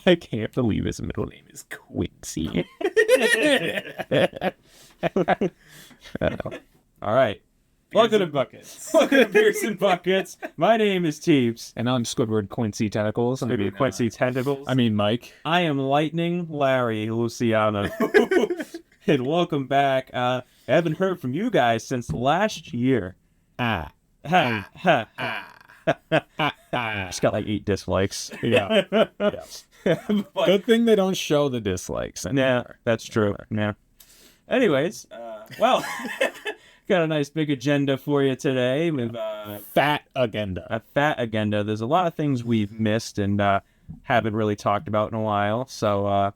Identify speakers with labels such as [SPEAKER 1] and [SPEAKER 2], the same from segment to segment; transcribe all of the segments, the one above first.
[SPEAKER 1] I can't believe his middle name is Quincy.
[SPEAKER 2] All right. Welcome to Buckets. Welcome to Beers and Buckets. My name is Teebs.
[SPEAKER 1] And I'm Squidward Quincy Tentacles.
[SPEAKER 2] Quincy Tentacles.
[SPEAKER 1] I mean, Mike.
[SPEAKER 2] I am Lightning Larry Luciano. And welcome back. I haven't heard from you guys since last year. Just got like 8 dislikes.
[SPEAKER 1] Yeah. Good thing they don't show the dislikes anymore.
[SPEAKER 2] Yeah, that's true. Yeah. Anyways, well, got a nice big agenda for you today. With
[SPEAKER 1] Fat agenda.
[SPEAKER 2] a fat agenda. There's a lot of things we've missed and haven't really talked about in a while. So,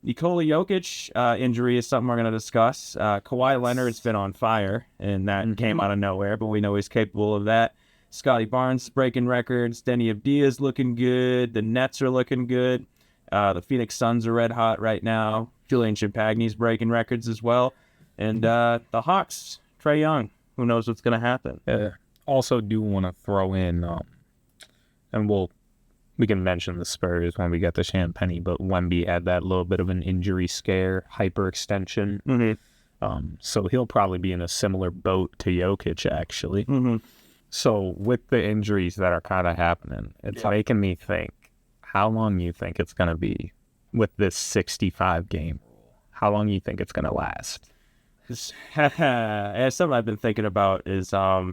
[SPEAKER 2] Nikola Jokic injury is something we're going to discuss. Kawhi Leonard's been on fire, and that came out of nowhere, but we know he's capable of that. Scottie Barnes is breaking records. Deni Avdija is looking good. The Nets are looking good. The Phoenix Suns are red hot right now. Julian Champagnie is breaking records as well. And the Hawks, Trae Young. Who knows what's going to happen?
[SPEAKER 1] Also do want to throw in, and we can mention the Spurs when we get to Champagnie, but Wemby had that little bit of an injury scare, hyperextension.
[SPEAKER 2] Mm-hmm.
[SPEAKER 1] So he'll probably be in a similar boat to Jokic, actually.
[SPEAKER 2] Mm-hmm.
[SPEAKER 1] So with the injuries that are kind of happening, it's making me think, how long you think it's going to be with this 65 game rule? How long you think it's going to last?
[SPEAKER 2] Something I've been thinking about is, I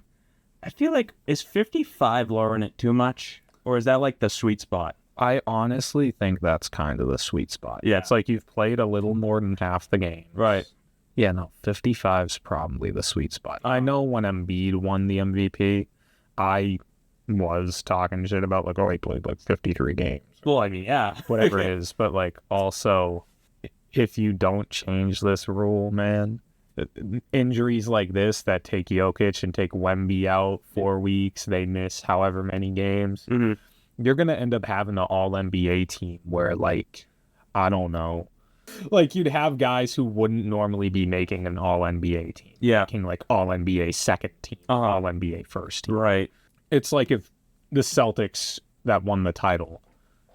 [SPEAKER 2] feel like, is 55 lowering it too much? Or is that like the sweet spot?
[SPEAKER 1] I honestly think that's kind of the sweet spot.
[SPEAKER 2] Yeah.
[SPEAKER 1] It's like you've played a little more than half the game.
[SPEAKER 2] Right.
[SPEAKER 1] Yeah, no, 55's probably the sweet spot. I know when Embiid won the MVP, I was talking shit about like, oh, he played like 53 games.
[SPEAKER 2] Well, I mean, yeah.
[SPEAKER 1] Whatever it is. But like also, if you don't change this rule, man, injuries like this that take Jokic and take Wemby out 4 weeks, they miss however many games, you're going to end up having an all-NBA team where, like, I don't know, like you'd have guys who wouldn't normally be making an all-NBA team.
[SPEAKER 2] Yeah.
[SPEAKER 1] Making like all-NBA second team, all-NBA first team.
[SPEAKER 2] Right.
[SPEAKER 1] It's like if the Celtics that won the title,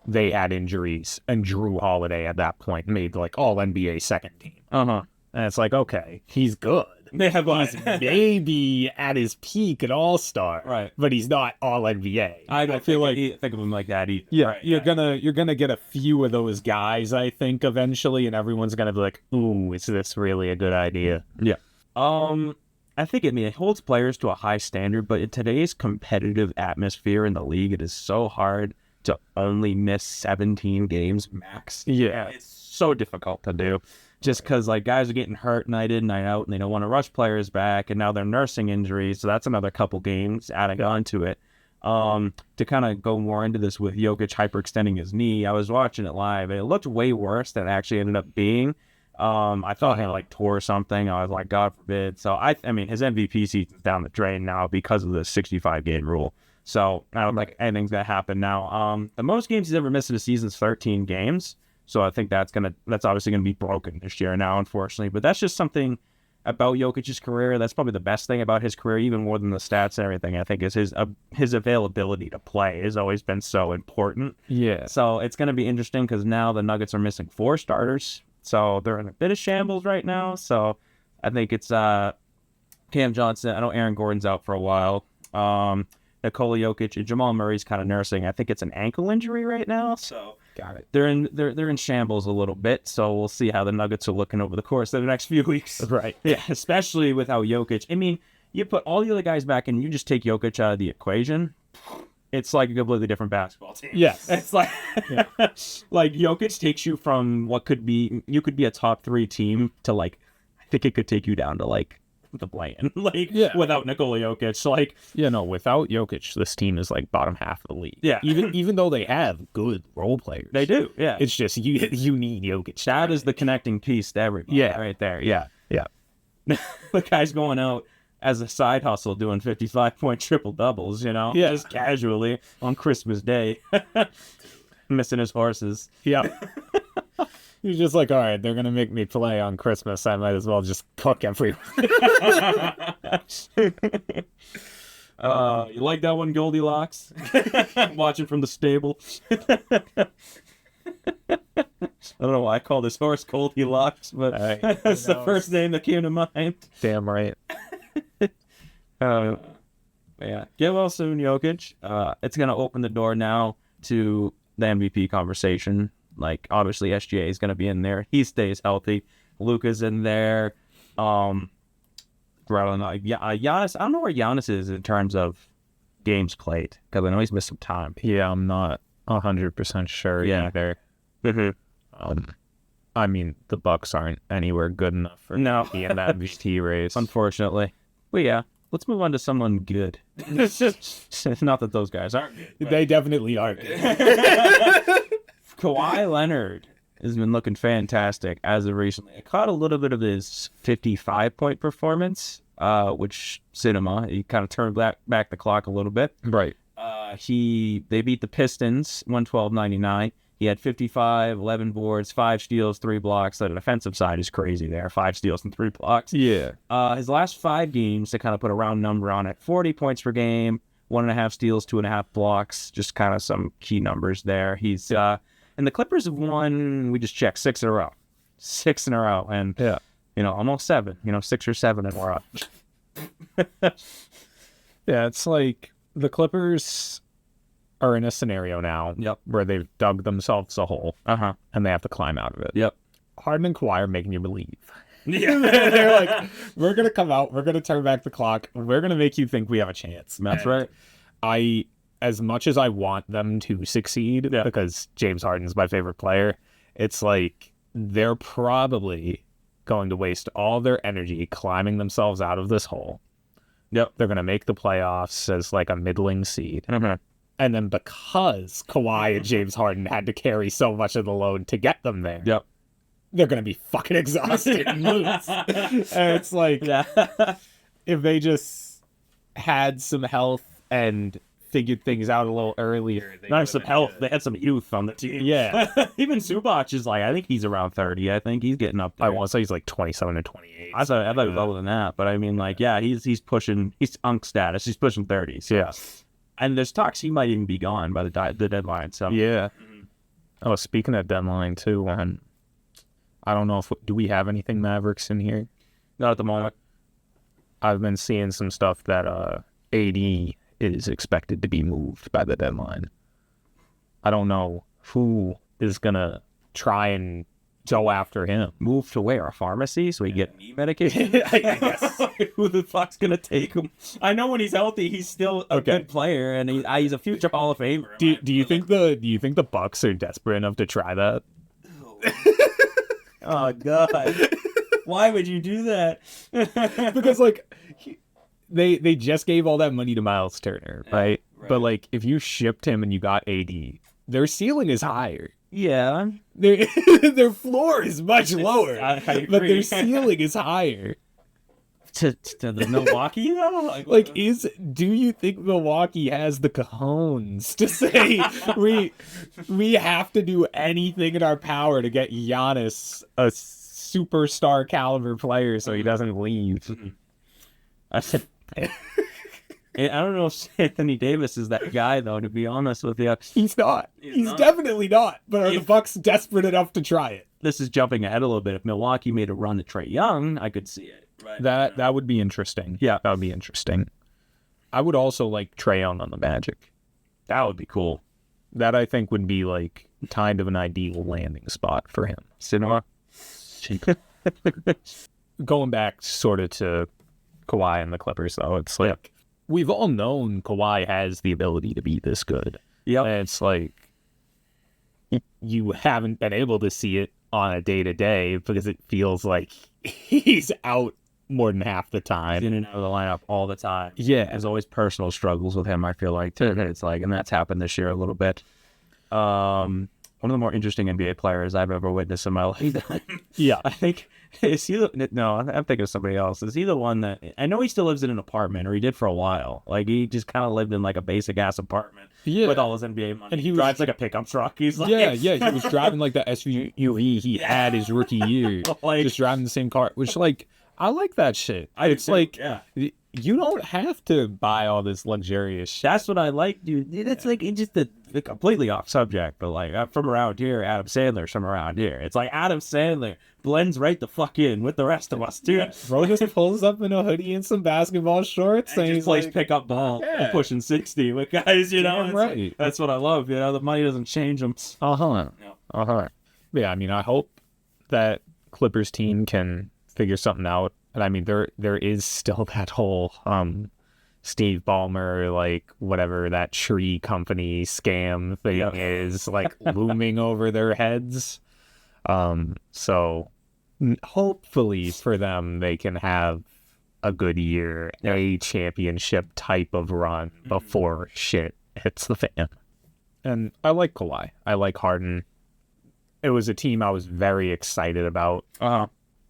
[SPEAKER 1] they had injuries and Drew Holiday at that point made like all-NBA second team.
[SPEAKER 2] Uh-huh.
[SPEAKER 1] And it's like, okay, he's good.
[SPEAKER 2] Yeah, but
[SPEAKER 1] He's maybe at his peak at All-Star,
[SPEAKER 2] right.
[SPEAKER 1] but he's not All-NBA.
[SPEAKER 2] I don't feel like think of him like that either.
[SPEAKER 1] Yeah,
[SPEAKER 2] Right,
[SPEAKER 1] you're gonna get a few of those guys, I think, eventually, and everyone's gonna be like, "Ooh, is this really a good idea?"
[SPEAKER 2] Yeah. I think it holds players to a high standard, but in today's competitive atmosphere in the league, it is so hard to only miss 17 games max.
[SPEAKER 1] Yeah.
[SPEAKER 2] It's so difficult to do. Just because like guys are getting hurt night in, night out, and they don't want to rush players back, and now they're nursing injuries, so that's another couple games adding on to it. To kind of go more into this with Jokic hyperextending his knee, I was watching it live, and it looked way worse than it actually ended up being. I thought he like tore something. I was like, God forbid. So I mean, his MVP season's down the drain now because of the 65 game rule. So I don't think anything's gonna happen now. The most games he's ever missed in a season is 13 games. So I think that's obviously gonna be broken this year now, unfortunately. But that's just something about Jokic's career. That's probably the best thing about his career, even more than the stats and everything. I think is his availability to play has always been so important.
[SPEAKER 1] Yeah.
[SPEAKER 2] So it's gonna be interesting because now the Nuggets are missing 4 starters, so they're in a bit of shambles right now. So I think it's Cam Johnson. I know Aaron Gordon's out for a while. Nikola Jokic and Jamal Murray's kind of nursing. I think it's an ankle injury right now. So
[SPEAKER 1] Got it.
[SPEAKER 2] they're in shambles a little bit. So we'll see how the Nuggets are looking over the course of the next few weeks.
[SPEAKER 1] Right.
[SPEAKER 2] Yeah, especially without Jokic. I mean, you put all the other guys back and you just take Jokic out of the equation, it's like a completely different basketball team.
[SPEAKER 1] Yes.
[SPEAKER 2] It's like like Jokic takes you from what could be a top 3 team to like I think it could take you down to like the play-in, like without Nikola Jokic, like
[SPEAKER 1] without Jokic, this team is like bottom half of the league.
[SPEAKER 2] Yeah,
[SPEAKER 1] even though they have good role players,
[SPEAKER 2] they do. Yeah,
[SPEAKER 1] it's just you need Jokic.
[SPEAKER 2] That is the connecting piece to everybody.
[SPEAKER 1] Yeah,
[SPEAKER 2] right there. Yeah.
[SPEAKER 1] The
[SPEAKER 2] guy's going out as a side hustle doing 55-point triple doubles. Just casually on Christmas Day, missing his horses.
[SPEAKER 1] Yeah. He's just like, all right, they're going to make me play on Christmas. I might as well just cook everyone.
[SPEAKER 2] You like that one, Goldilocks? Watching from the stable. I don't know why I called this horse Goldilocks, but that's the first name that came to mind.
[SPEAKER 1] Damn right.
[SPEAKER 2] Yeah, get well soon, Jokic. It's gonna open the door now to the MVP conversation. Like, obviously, SGA is gonna be in there. He stays healthy. Luka's in there. Giannis. I don't know where Giannis is in terms of games played because I know he's missed some time.
[SPEAKER 1] Yeah, I'm not 100% sure either. I mean, the Bucks aren't anywhere good enough for to be in that MVP race,
[SPEAKER 2] unfortunately. But yeah, let's move on to someone good. Not that those guys aren't good.
[SPEAKER 1] They definitely are good.
[SPEAKER 2] Kawhi Leonard has been looking fantastic as of recently. I caught a little bit of his 55-point performance, which he kind of turned back the clock a little bit.
[SPEAKER 1] Right.
[SPEAKER 2] They beat the Pistons 112-99. He had 55, 11 boards, 5 steals, 3 blocks. The defensive side is crazy there. 5 steals and 3 blocks.
[SPEAKER 1] Yeah.
[SPEAKER 2] His last 5 games, to kind of put a round number on it, 40 points per game, 1.5 steals, 2.5 blocks. Just kind of some key numbers there. He's and the Clippers have won, we just checked, 6 in a row. 6 in a row. And, almost 7. 6 or 7 and we're up.
[SPEAKER 1] Yeah, it's like the Clippers are in a scenario now where they've dug themselves a hole and they have to climb out of it.
[SPEAKER 2] Yep.
[SPEAKER 1] Harden and Kawhi are making you believe.
[SPEAKER 2] Yeah.
[SPEAKER 1] They're like, we're going to come out, we're going to turn back the clock, we're going to make you think we have a chance.
[SPEAKER 2] That's right.
[SPEAKER 1] As much as I want them to succeed, because James Harden's my favorite player, it's like they're probably going to waste all their energy climbing themselves out of this hole.
[SPEAKER 2] Yep.
[SPEAKER 1] They're going to make the playoffs as like a middling seed. And then because Kawhi and James Harden had to carry so much of the load to get them there, they're going to be fucking exhausted and lose. And it's like, if they just had some health and figured things out a little earlier.
[SPEAKER 2] Not some health. They had some youth on the team.
[SPEAKER 1] Yeah.
[SPEAKER 2] Even Zubac is like, I think he's around 30. I think he's getting up there.
[SPEAKER 1] I want to say he's like 27 to 28.
[SPEAKER 2] I thought he was lower than that. But I mean, like, he's pushing, he's unk status. He's pushing 30s.
[SPEAKER 1] Yeah.
[SPEAKER 2] And there's talks he might even be gone by the deadline. So
[SPEAKER 1] yeah. Oh, speaking of deadline too, I don't know do we have anything Mavericks in here?
[SPEAKER 2] Not at the moment.
[SPEAKER 1] I've been seeing some stuff that AD is expected to be moved by the deadline. I don't know who is gonna try and go after him.
[SPEAKER 2] Move to where? A pharmacy so he get knee medication?
[SPEAKER 1] I guess.
[SPEAKER 2] Who the fuck's gonna take him? I know when he's healthy, he's still a good player, and he's a future Hall of Famer.
[SPEAKER 1] Do you think the Bucks are desperate enough to try that?
[SPEAKER 2] Oh God! Why would you do that?
[SPEAKER 1] Because like they just gave all that money to Miles Turner, right? But like if you shipped him and you got AD, their ceiling is higher.
[SPEAKER 2] Yeah,
[SPEAKER 1] their floor is much lower, but their ceiling is higher.
[SPEAKER 2] To the Milwaukee though,
[SPEAKER 1] do you think Milwaukee has the cojones to say we have to do anything in our power to get Giannis a superstar caliber player so he doesn't leave?
[SPEAKER 2] I said, I don't know if Anthony Davis is that guy though. To be honest with you,
[SPEAKER 1] he's not. He's definitely not. But are the Bucks desperate enough to try it?
[SPEAKER 2] This is jumping ahead a little bit. If Milwaukee made a run to Trae Young, I could see it. Right?
[SPEAKER 1] That would be interesting.
[SPEAKER 2] Yeah,
[SPEAKER 1] that would be interesting. I would also like Trae Young on the Magic.
[SPEAKER 2] That would be cool.
[SPEAKER 1] That I think would be like kind of an ideal landing spot for him.
[SPEAKER 2] Cinema.
[SPEAKER 1] Going back sort of to Kawhi and the Clippers, though, it's like we've all known Kawhi has the ability to be this good.
[SPEAKER 2] Yeah,
[SPEAKER 1] and it's like you haven't been able to see it on a day-to-day because it feels like he's out more than half the time.
[SPEAKER 2] He's in and out of the lineup all the time.
[SPEAKER 1] Yeah.
[SPEAKER 2] There's always personal struggles with him, I feel like. It's like, and that's happened this year a little bit. One of the more interesting NBA players I've ever witnessed in my life.
[SPEAKER 1] Yeah.
[SPEAKER 2] I think, I'm thinking of somebody else. Is he the one that, I know he still lives in an apartment, or he did for a while. Like, he just kind of lived in like a basic-ass apartment with all his NBA money.
[SPEAKER 1] And
[SPEAKER 2] he drives like a pickup truck. He's like...
[SPEAKER 1] Yeah, he was driving like the SUV he had his rookie year.
[SPEAKER 2] Like,
[SPEAKER 1] just driving the same car, which like, I like that shit. It's like, you don't have to buy all this luxurious shit.
[SPEAKER 2] That's what I like, dude. That's like just the completely off subject, but like I'm from around here, Adam Sandler's from around here. It's like Adam Sandler blends right the fuck in with the rest of us, dude.
[SPEAKER 1] Bro just pulls up in a hoodie and some basketball shorts, and
[SPEAKER 2] He
[SPEAKER 1] he's
[SPEAKER 2] just plays
[SPEAKER 1] like,
[SPEAKER 2] pickup ball
[SPEAKER 1] Yeah.
[SPEAKER 2] and pushing 60 with guys, you know.
[SPEAKER 1] Damn right.
[SPEAKER 2] That's what I love. You know, the money doesn't change them.
[SPEAKER 1] Yeah, I mean, I hope that Clippers team can figure something out. And I mean, there is still that whole Steve Ballmer, like whatever that tree company scam thing is, like looming over their heads. So hopefully for them, they can have a good year, a championship type of run before shit hits the fan. And I like Kawhi. I like Harden. It was a team I was very excited about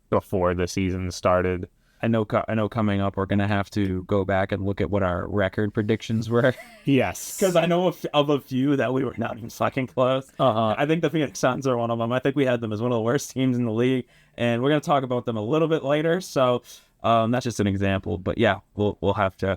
[SPEAKER 1] before the season started.
[SPEAKER 2] I know coming up we're going to have to go back and look at what our record predictions were.
[SPEAKER 1] Yes.
[SPEAKER 2] Because I know of a few that we were not even fucking close. I think the Phoenix Suns are one of them. I think we had them as one of the worst teams in the league. And we're going to talk about them a little bit later. So that's just an example. But yeah, we'll have to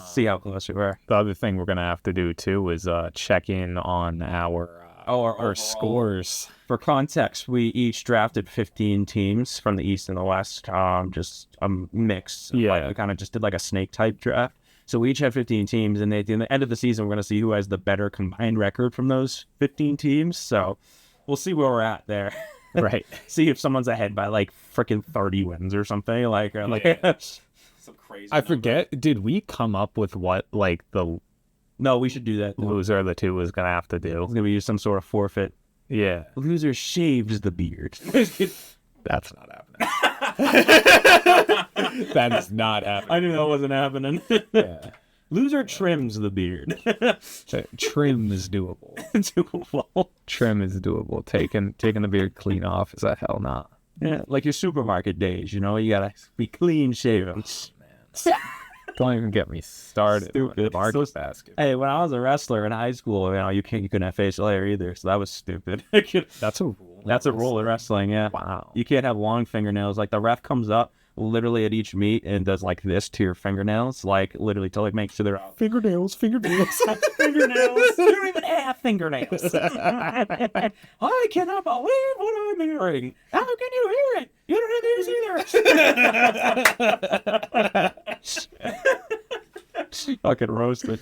[SPEAKER 2] see how close we were.
[SPEAKER 1] The other thing we're going to have to do, too, is check in on our scores.
[SPEAKER 2] For context, we each drafted 15 teams from the East and the West, just a mix.
[SPEAKER 1] Yeah.
[SPEAKER 2] We kind of just did like a snake type draft. So we each have 15 teams, and at the end of the season, we're going to see who has the better combined record from those 15 teams. So we'll see where we're at there.
[SPEAKER 1] Right.
[SPEAKER 2] See if someone's ahead by like freaking 30 wins or something. Some crazy
[SPEAKER 1] I forget, did we come up with what like the
[SPEAKER 2] No, we should do that.
[SPEAKER 1] loser of the two was going to have to do?
[SPEAKER 2] It's going to be some sort of forfeit.
[SPEAKER 1] Yeah.
[SPEAKER 2] Loser shaves the beard.
[SPEAKER 1] That's not happening. That is not happening.
[SPEAKER 2] I knew that wasn't happening.
[SPEAKER 1] Yeah.
[SPEAKER 2] Loser trims the beard.
[SPEAKER 1] Trim is doable.
[SPEAKER 2] Doable.
[SPEAKER 1] Trim is doable. Taking the beard clean off is a hell nah.
[SPEAKER 2] Yeah, like your supermarket days, you know, you gotta be clean shaven.
[SPEAKER 1] Don't even get me started.
[SPEAKER 2] Stupid.
[SPEAKER 1] Market basket.
[SPEAKER 2] Hey, when I was a wrestler in high school, you know, you couldn't have facial hair either, so that was stupid.
[SPEAKER 1] That's a rule.
[SPEAKER 2] That's a rule in wrestling, yeah.
[SPEAKER 1] Wow.
[SPEAKER 2] You can't have long fingernails. Like the ref comes up literally at each meet and does like this to your fingernails, like literally to like make sure they're out.
[SPEAKER 1] Fingernails.
[SPEAKER 2] Fingernails. You don't even have fingernails. I cannot believe what I'm hearing. How can you hear it? You don't have these either. Fucking roasted.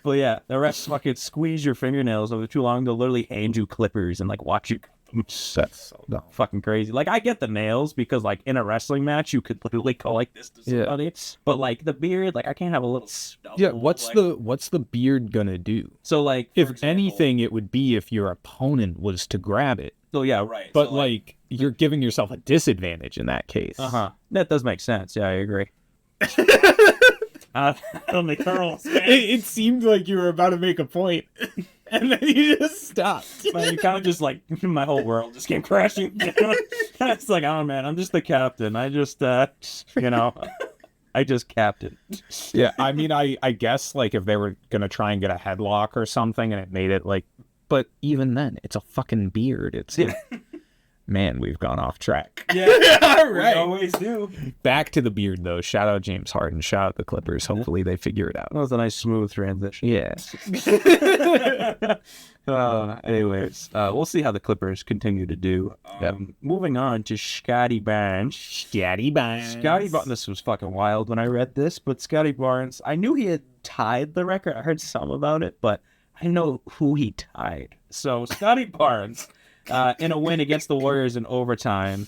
[SPEAKER 2] But yeah, the refs fucking squeeze your fingernails over too long. They'll literally hand you clippers and like watch you.
[SPEAKER 1] That's so dumb.
[SPEAKER 2] Fucking crazy. Like I get the nails because like in a wrestling match you could literally go like this to somebody. But like the beard, like I can't have a little stubble.
[SPEAKER 1] Yeah, what's the beard gonna do?
[SPEAKER 2] So like
[SPEAKER 1] If anything, it would be if your opponent was to grab it.
[SPEAKER 2] So yeah, right.
[SPEAKER 1] But
[SPEAKER 2] so,
[SPEAKER 1] like you're giving yourself a disadvantage in that case.
[SPEAKER 2] That does make sense. Yeah, I agree. On the curls.
[SPEAKER 1] It seemed like you were about to make a point, and then you just stopped.
[SPEAKER 2] Man, you kind of just like my whole world just came crashing down. It's like, oh man, I'm just the captain. I just, I just captain.
[SPEAKER 1] Yeah, I mean, I guess like if they were gonna try and get a headlock or something, and it made it like, but even then, it's a fucking beard. It's man, we've gone off track.
[SPEAKER 2] Yeah, right. We always do.
[SPEAKER 1] Back to the beard though. Shout out James Harden. Shout out the Clippers. Hopefully they figure it out.
[SPEAKER 2] That was a nice smooth transition.
[SPEAKER 1] Yeah.
[SPEAKER 2] Anyways, we'll see how the Clippers continue to do. Moving on to Scottie Barnes. Scottie Barnes. This was fucking wild when I read this, but Scottie Barnes, I knew he had tied the record. I heard some about it, but I didn't know who he tied. So Scottie Barnes, in a win against the Warriors in overtime,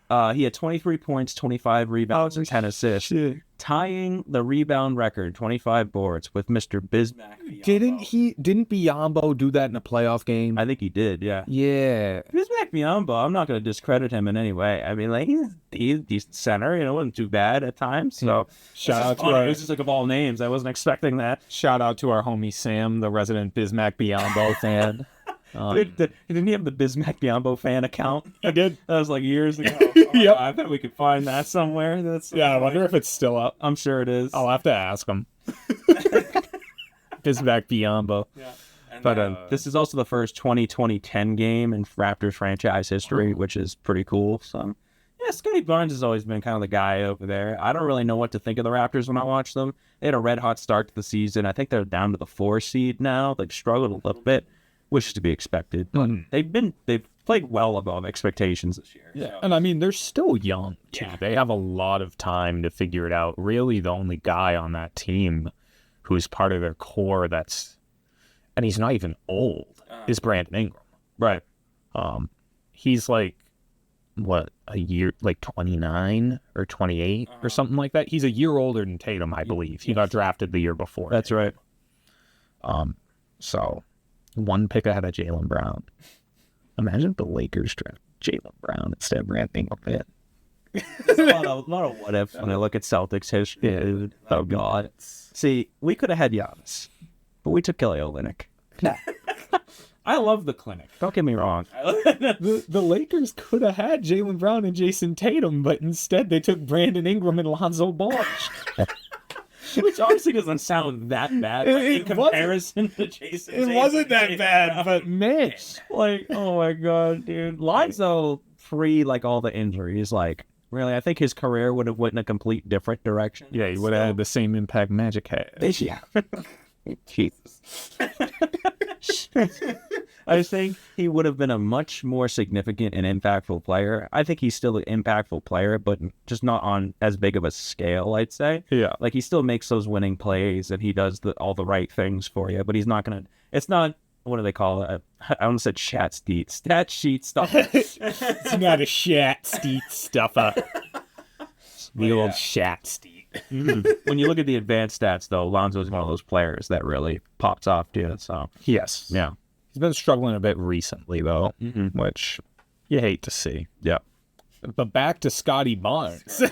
[SPEAKER 2] he had 23 points, 25 rebounds, and 10 assists, tying the rebound record, 25 boards, with Mr. Bismack Biyombo.
[SPEAKER 1] Didn't Biyombo do that in a playoff game?
[SPEAKER 2] I think he did, yeah.
[SPEAKER 1] Yeah.
[SPEAKER 2] Bismack Biyombo, I'm not going to discredit him in any way. I mean, like, he's a decent center, wasn't too bad at times. So,
[SPEAKER 1] shout out to
[SPEAKER 2] it was just like of all names. I wasn't expecting that.
[SPEAKER 1] Shout out to our homie Sam, the resident Bismack Biyombo fan.
[SPEAKER 2] Didn't he have the Bismack Biyombo fan account?
[SPEAKER 1] I did.
[SPEAKER 2] That was like years ago.
[SPEAKER 1] Yep.
[SPEAKER 2] I bet we could find that somewhere.
[SPEAKER 1] I wonder if it's still up.
[SPEAKER 2] I'm sure it is.
[SPEAKER 1] I'll have to ask him. Bismack Biyombo.
[SPEAKER 2] Yeah. But this is also the first 20-20-10 game in Raptors franchise history, which is pretty cool. So, Scottie Barnes has always been kind of the guy over there. I don't really know what to think of the Raptors when I watch them. They had a red-hot start to the season. I think they're down to the 4 seed now. They've struggled a little bit, which is to be expected. But they've played well above expectations this year.
[SPEAKER 1] Yeah, and I mean, they're still young, too. Yeah. They have a lot of time to figure it out. Really, the only guy on that team who's part of their core and he's not even old, is Brandon Ingram.
[SPEAKER 2] Right.
[SPEAKER 1] He's like, a year, like 29 or 28 or something like that. He's a year older than Tatum, I believe. He got drafted the year before.
[SPEAKER 2] That's right.
[SPEAKER 1] So, one pick ahead of Jaylen Brown. Imagine if the Lakers draft Jaylen Brown instead of Brandon Ingram.
[SPEAKER 2] There's a lot of what ifs when I look at Celtics history, dude. Oh, God. See, we could have had Giannis, but we took Kelly Olynyk. I love the clinic. Don't get me wrong.
[SPEAKER 1] The Lakers could have had Jaylen Brown and Jason Tatum, but instead they took Brandon Ingram and Lonzo Ball.
[SPEAKER 2] Which honestly doesn't sound that bad in comparison to Jason.
[SPEAKER 1] It wasn't that bad, but man,
[SPEAKER 2] like, oh my God, dude, Lonzo pre like all the injuries, like really, I think his career would have went in a complete different direction.
[SPEAKER 1] Yeah, he would have had the same impact Magic had.
[SPEAKER 2] Yeah. Jesus. I think he would have been a much more significant and impactful player. I think he's still an impactful player, but just not on as big of a scale, I'd say.
[SPEAKER 1] Yeah.
[SPEAKER 2] Like, he still makes those winning plays, and he does all the right things for you, but he's not going to... It's not... What do they call it? I almost said stat sheet stuff.
[SPEAKER 1] It's not a stat sheet stuffer. The old stat sheet.
[SPEAKER 2] When you look at the advanced stats, though, Lonzo's one of those players that really pops off to you. So
[SPEAKER 1] yes,
[SPEAKER 2] yeah,
[SPEAKER 1] he's been struggling a bit recently, though, which you hate to see.
[SPEAKER 2] Yeah,
[SPEAKER 1] but back to Scottie Barnes.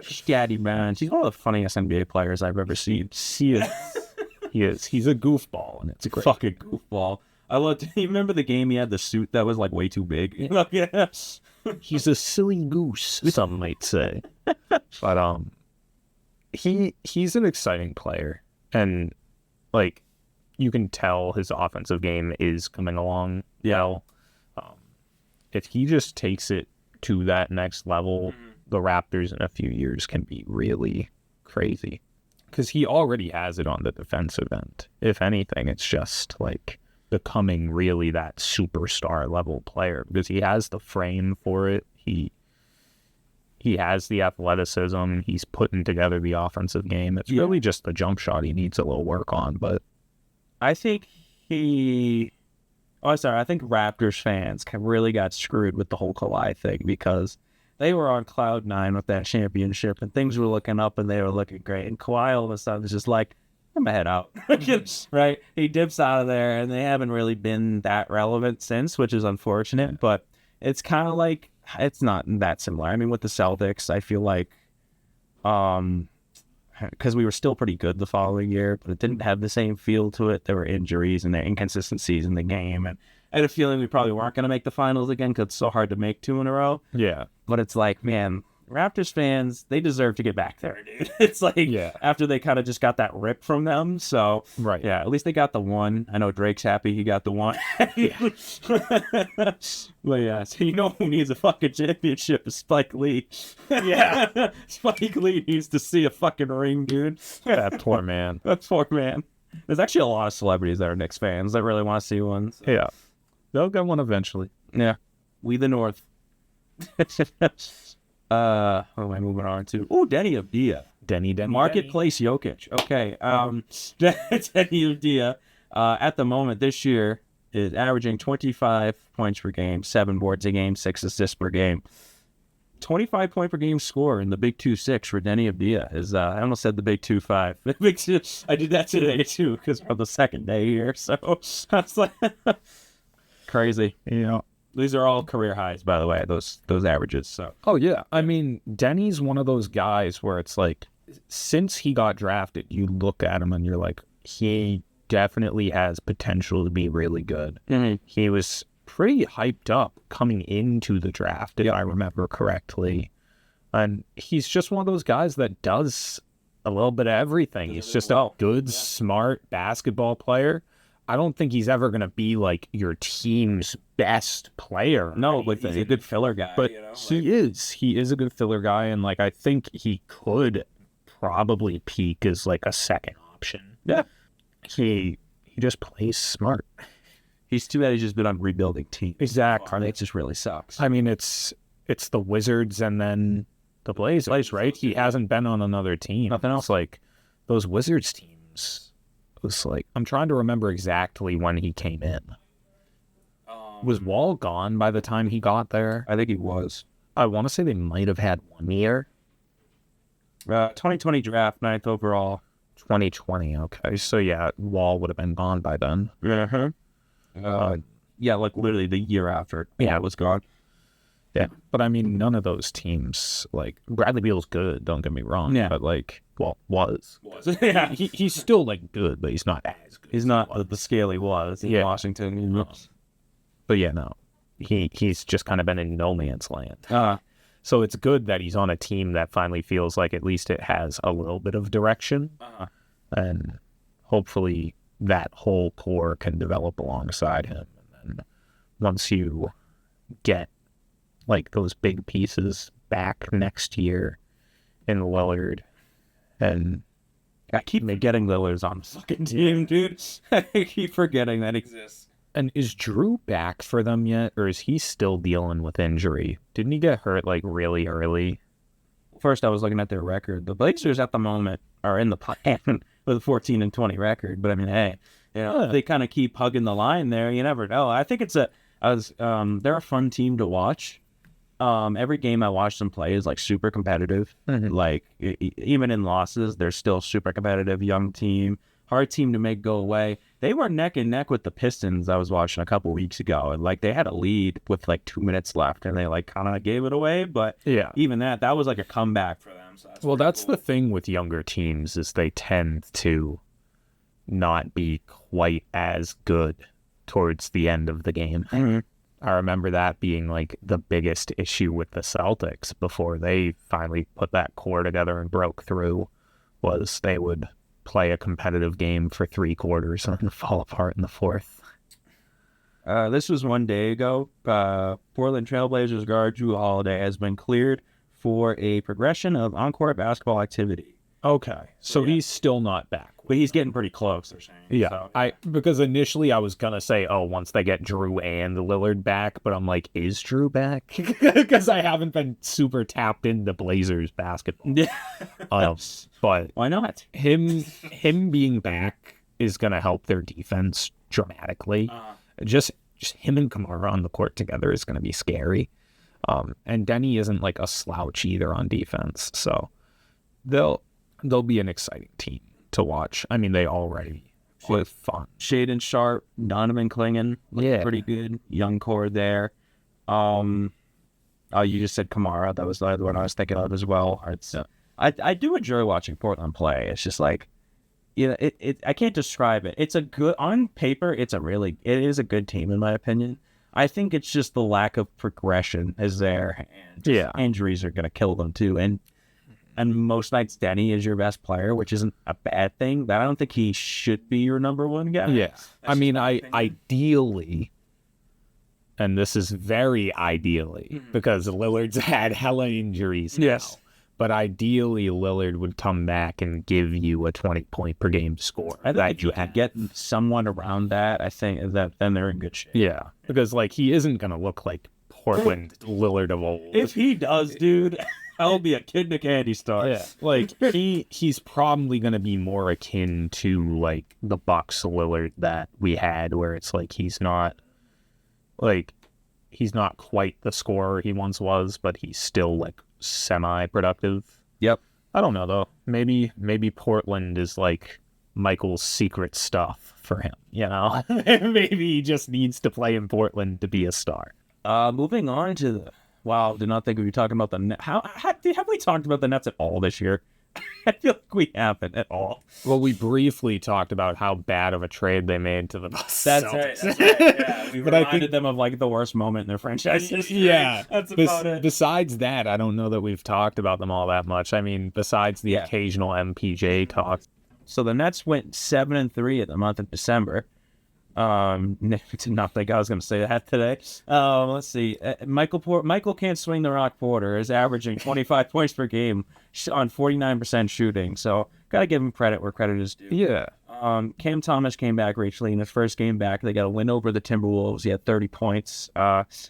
[SPEAKER 2] Scottie Barnes, he's one of the funniest NBA players I've ever seen.
[SPEAKER 1] He is. He's a goofball, and it's a
[SPEAKER 2] fucking goofball. I love. You remember the game he had the suit that was like way too big?
[SPEAKER 1] Yes. He's a silly goose, some might say. But he's an exciting player, and like you can tell his offensive game is coming along.
[SPEAKER 2] Yeah.
[SPEAKER 1] If he just takes it to that next level, the Raptors in a few years can be really crazy. Because he already has it on the defensive end. If anything, it's just like becoming really that superstar level player because he has the frame for it. He has the athleticism. He's putting together the offensive game. It's really just the jump shot he needs a little work on. But
[SPEAKER 2] I think I think Raptors fans really got screwed with the whole Kawhi thing because they were on cloud 9 with that championship and things were looking up and they were looking great. And Kawhi all of a sudden is just like, I'm gonna head out. Right? He dips out of there and they haven't really been that relevant since, which is unfortunate. But it's kind of like, it's not that similar. I mean, with the Celtics, I feel like, because we were still pretty good the following year, but it didn't have the same feel to it. There were injuries and there were inconsistencies in the game. And I had a feeling we probably weren't going to make the finals again because it's so hard to make 2 in a row.
[SPEAKER 1] Yeah.
[SPEAKER 2] But it's like, man, Raptors fans, they deserve to get back there, dude. It's like, after they kind of just got that rip from them. So,
[SPEAKER 1] right.
[SPEAKER 2] Yeah, at least they got the 1. I know Drake's happy he got the 1. But yeah, so you know who needs a fucking championship is Spike Lee.
[SPEAKER 1] Yeah.
[SPEAKER 2] Spike Lee needs to see a fucking ring, dude.
[SPEAKER 1] That poor man.
[SPEAKER 2] That poor man. There's actually a lot of celebrities that are Knicks fans that really want to see one. So.
[SPEAKER 1] Yeah. They'll get one eventually.
[SPEAKER 2] Yeah. We the North. What am I moving on to? Oh, Deni Avdija.
[SPEAKER 1] Deni.
[SPEAKER 2] Marketplace Jokic. Okay. Deni Avdija, at the moment this year, is averaging 25 points per game, 7 boards a game, 6 assists per game. 25 point per game score in the Big 2-6 for Deni Avdija is, I almost said the Big 2-5. The Big 2, I did that today too, because of the second day here. So I was like, crazy.
[SPEAKER 1] Yeah.
[SPEAKER 2] These are all career highs, by the way, those averages. So.
[SPEAKER 1] Oh, yeah. I mean, Deni's one of those guys where it's like, since he got drafted, you look at him and you're like, he definitely has potential to be really good.
[SPEAKER 2] Mm-hmm.
[SPEAKER 1] He was pretty hyped up coming into the draft, if I remember correctly. And he's just one of those guys that does a little bit of everything. He's just a good, smart basketball player. I don't think he's ever going to be like your team's best player.
[SPEAKER 2] No, but he's a good filler guy.
[SPEAKER 1] But he is a good filler guy, and like I think he could probably peak as like a second option.
[SPEAKER 2] Yeah,
[SPEAKER 1] he just plays smart.
[SPEAKER 2] He's too bad he's just been on rebuilding teams.
[SPEAKER 1] Exactly.
[SPEAKER 2] It just really sucks.
[SPEAKER 1] I mean, it's the Wizards and then the Blazers, right? He hasn't been on another team.
[SPEAKER 2] Nothing else.
[SPEAKER 1] Like those Wizards teams. It was like I'm trying to remember exactly when he came in. Was Wall gone by the time he got there?
[SPEAKER 2] I think he was.
[SPEAKER 1] I want to say they might have had 1 year.
[SPEAKER 2] 2020 draft, 9th overall.
[SPEAKER 1] 2020. Okay, so yeah, Wall would have been gone by then.
[SPEAKER 2] Yeah, like literally the year after. Yeah, it was gone.
[SPEAKER 1] Yeah, but I mean, none of those teams, like, Bradley Beal's good, don't get me wrong.
[SPEAKER 2] Yeah.
[SPEAKER 1] But, like, well, was.
[SPEAKER 2] Yeah.
[SPEAKER 1] He's still, like, good, but he's not as good.
[SPEAKER 2] He's not the scale he was in Washington.
[SPEAKER 1] But, yeah, no. He's just kind of been in no man's land.
[SPEAKER 2] Uh,
[SPEAKER 1] So it's good that he's on a team that finally feels like at least it has a little bit of direction. And hopefully that whole core can develop alongside him. And then once you get like those big pieces back next year in Lillard, and
[SPEAKER 2] I keep forgetting Lillard's on the fucking team, dude. I keep forgetting that exists.
[SPEAKER 1] And is Drew back for them yet, or is he still dealing with injury? Didn't he get hurt like really early?
[SPEAKER 2] First, I was looking at their record. The Blazers at the moment are in the plan with a 14-20 record. But I mean, hey, you know, they kind of keep hugging the line there. You never know. I think they're a fun team to watch. Every game I watch them play is like super competitive. Like even in losses, they're still super competitive. Young team, hard team to make go away. They were neck and neck with the Pistons. I was watching a couple weeks ago, and like they had a lead with like 2 minutes left, and they like kind of gave it away. But
[SPEAKER 1] yeah,
[SPEAKER 2] even that was like a comeback for them. So
[SPEAKER 1] that's cool. The thing with younger teams is they tend to not be quite as good towards the end of the game. I remember that being like the biggest issue with the Celtics before they finally put that core together and broke through, was they would play a competitive game for 3 quarters and then fall apart in the 4th.
[SPEAKER 2] This was 1 day ago. Portland Trailblazers guard Drew Holiday has been cleared for a progression of on-court basketball activity.
[SPEAKER 1] Okay, so he's still not back.
[SPEAKER 2] But he's getting pretty close, they're saying.
[SPEAKER 1] Yeah,
[SPEAKER 2] so,
[SPEAKER 1] because initially I was going to say, once they get Drew and Lillard back, but I'm like, is Drew back? Because I haven't been super tapped into Blazers basketball.
[SPEAKER 2] Yeah.
[SPEAKER 1] But
[SPEAKER 2] why not?
[SPEAKER 1] Him being back is going to help their defense dramatically. Just him and Kamara on the court together is going to be scary. And Deni isn't like a slouch either on defense, so they'll be an exciting team to watch. I mean, they already look fun.
[SPEAKER 2] Shaden Sharp, Donovan Clingan, pretty good. Young core there. You just said Kamara. That was the other one I was thinking of as well. I do enjoy watching Portland play. It's just like, I can't describe it. It's a good, on paper, it is a good team in my opinion. I think it's just the lack of progression is there. And injuries are going to kill them too. And most nights, Deni is your best player, which isn't a bad thing. But I don't think he should be your number one guy.
[SPEAKER 1] Yeah. I mean, ideally, and this is very ideally, because Lillard's had hella injuries now. But ideally, Lillard would come back and give you a 20-point per game score.
[SPEAKER 2] I think you get someone around that, I think that then they're in good shape.
[SPEAKER 1] Yeah. Because, like, he isn't going to look like Portland Lillard of old.
[SPEAKER 2] If he does, dude, I'll be a kid in a candy store.
[SPEAKER 1] Yeah. Like, he's probably going to be more akin to, like, the Bucks Lillard that we had, where it's like he's not quite the scorer he once was, but he's still, like, semi-productive.
[SPEAKER 2] Yep.
[SPEAKER 1] I don't know, though. Maybe Portland is, like, Michael's secret stuff for him, you know? Maybe he just needs to play in Portland to be a star.
[SPEAKER 2] Moving on to did not think we'd be talking about the Nets. Have we talked about the Nets at all this year? I feel like we haven't at all.
[SPEAKER 1] Well, we briefly talked about how bad of a trade they made to the Celtics.
[SPEAKER 2] That's right. Yeah, we reminded them of like the worst moment in their franchise history.
[SPEAKER 1] Yeah,
[SPEAKER 2] that's about it.
[SPEAKER 1] Besides that, I don't know that we've talked about them all that much. I mean, besides the occasional MPJ talk.
[SPEAKER 2] So the Nets went 7-3 at the month of December. Did not think I was going to say that today. Let's see. Michael can't swing the rock. Porter is averaging 25 points per game on 49% shooting. So got to give him credit where credit is due.
[SPEAKER 1] Yeah.
[SPEAKER 2] Cam Thomas came back recently in his first game back. They got a win over the Timberwolves. He had 30 points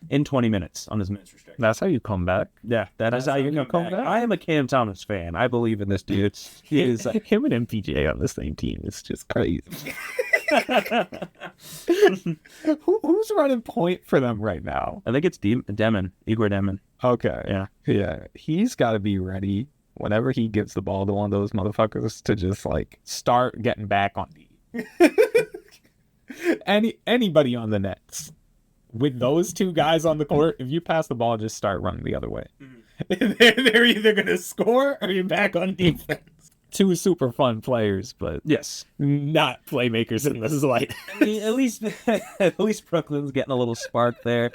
[SPEAKER 2] in 20 minutes on his minutes restriction.
[SPEAKER 1] That's how you come back.
[SPEAKER 2] Yeah, that's how you come back. I am a Cam Thomas fan. I believe in this dude. He is
[SPEAKER 1] Him and MPJ on the same team is just crazy. Who's running point for them right now?
[SPEAKER 2] I think it's Igor Demon.
[SPEAKER 1] Okay. Yeah. He's got to be ready whenever he gives the ball to one of those motherfuckers to just like start getting back on D. Anybody on the Nets with those two guys on the court, if you pass the ball, just start running the other way. They're either gonna score or you're back on defense. Two super fun players, but
[SPEAKER 2] Yes,
[SPEAKER 1] not playmakers in this light.
[SPEAKER 2] I mean, at least Brooklyn's getting a little spark there.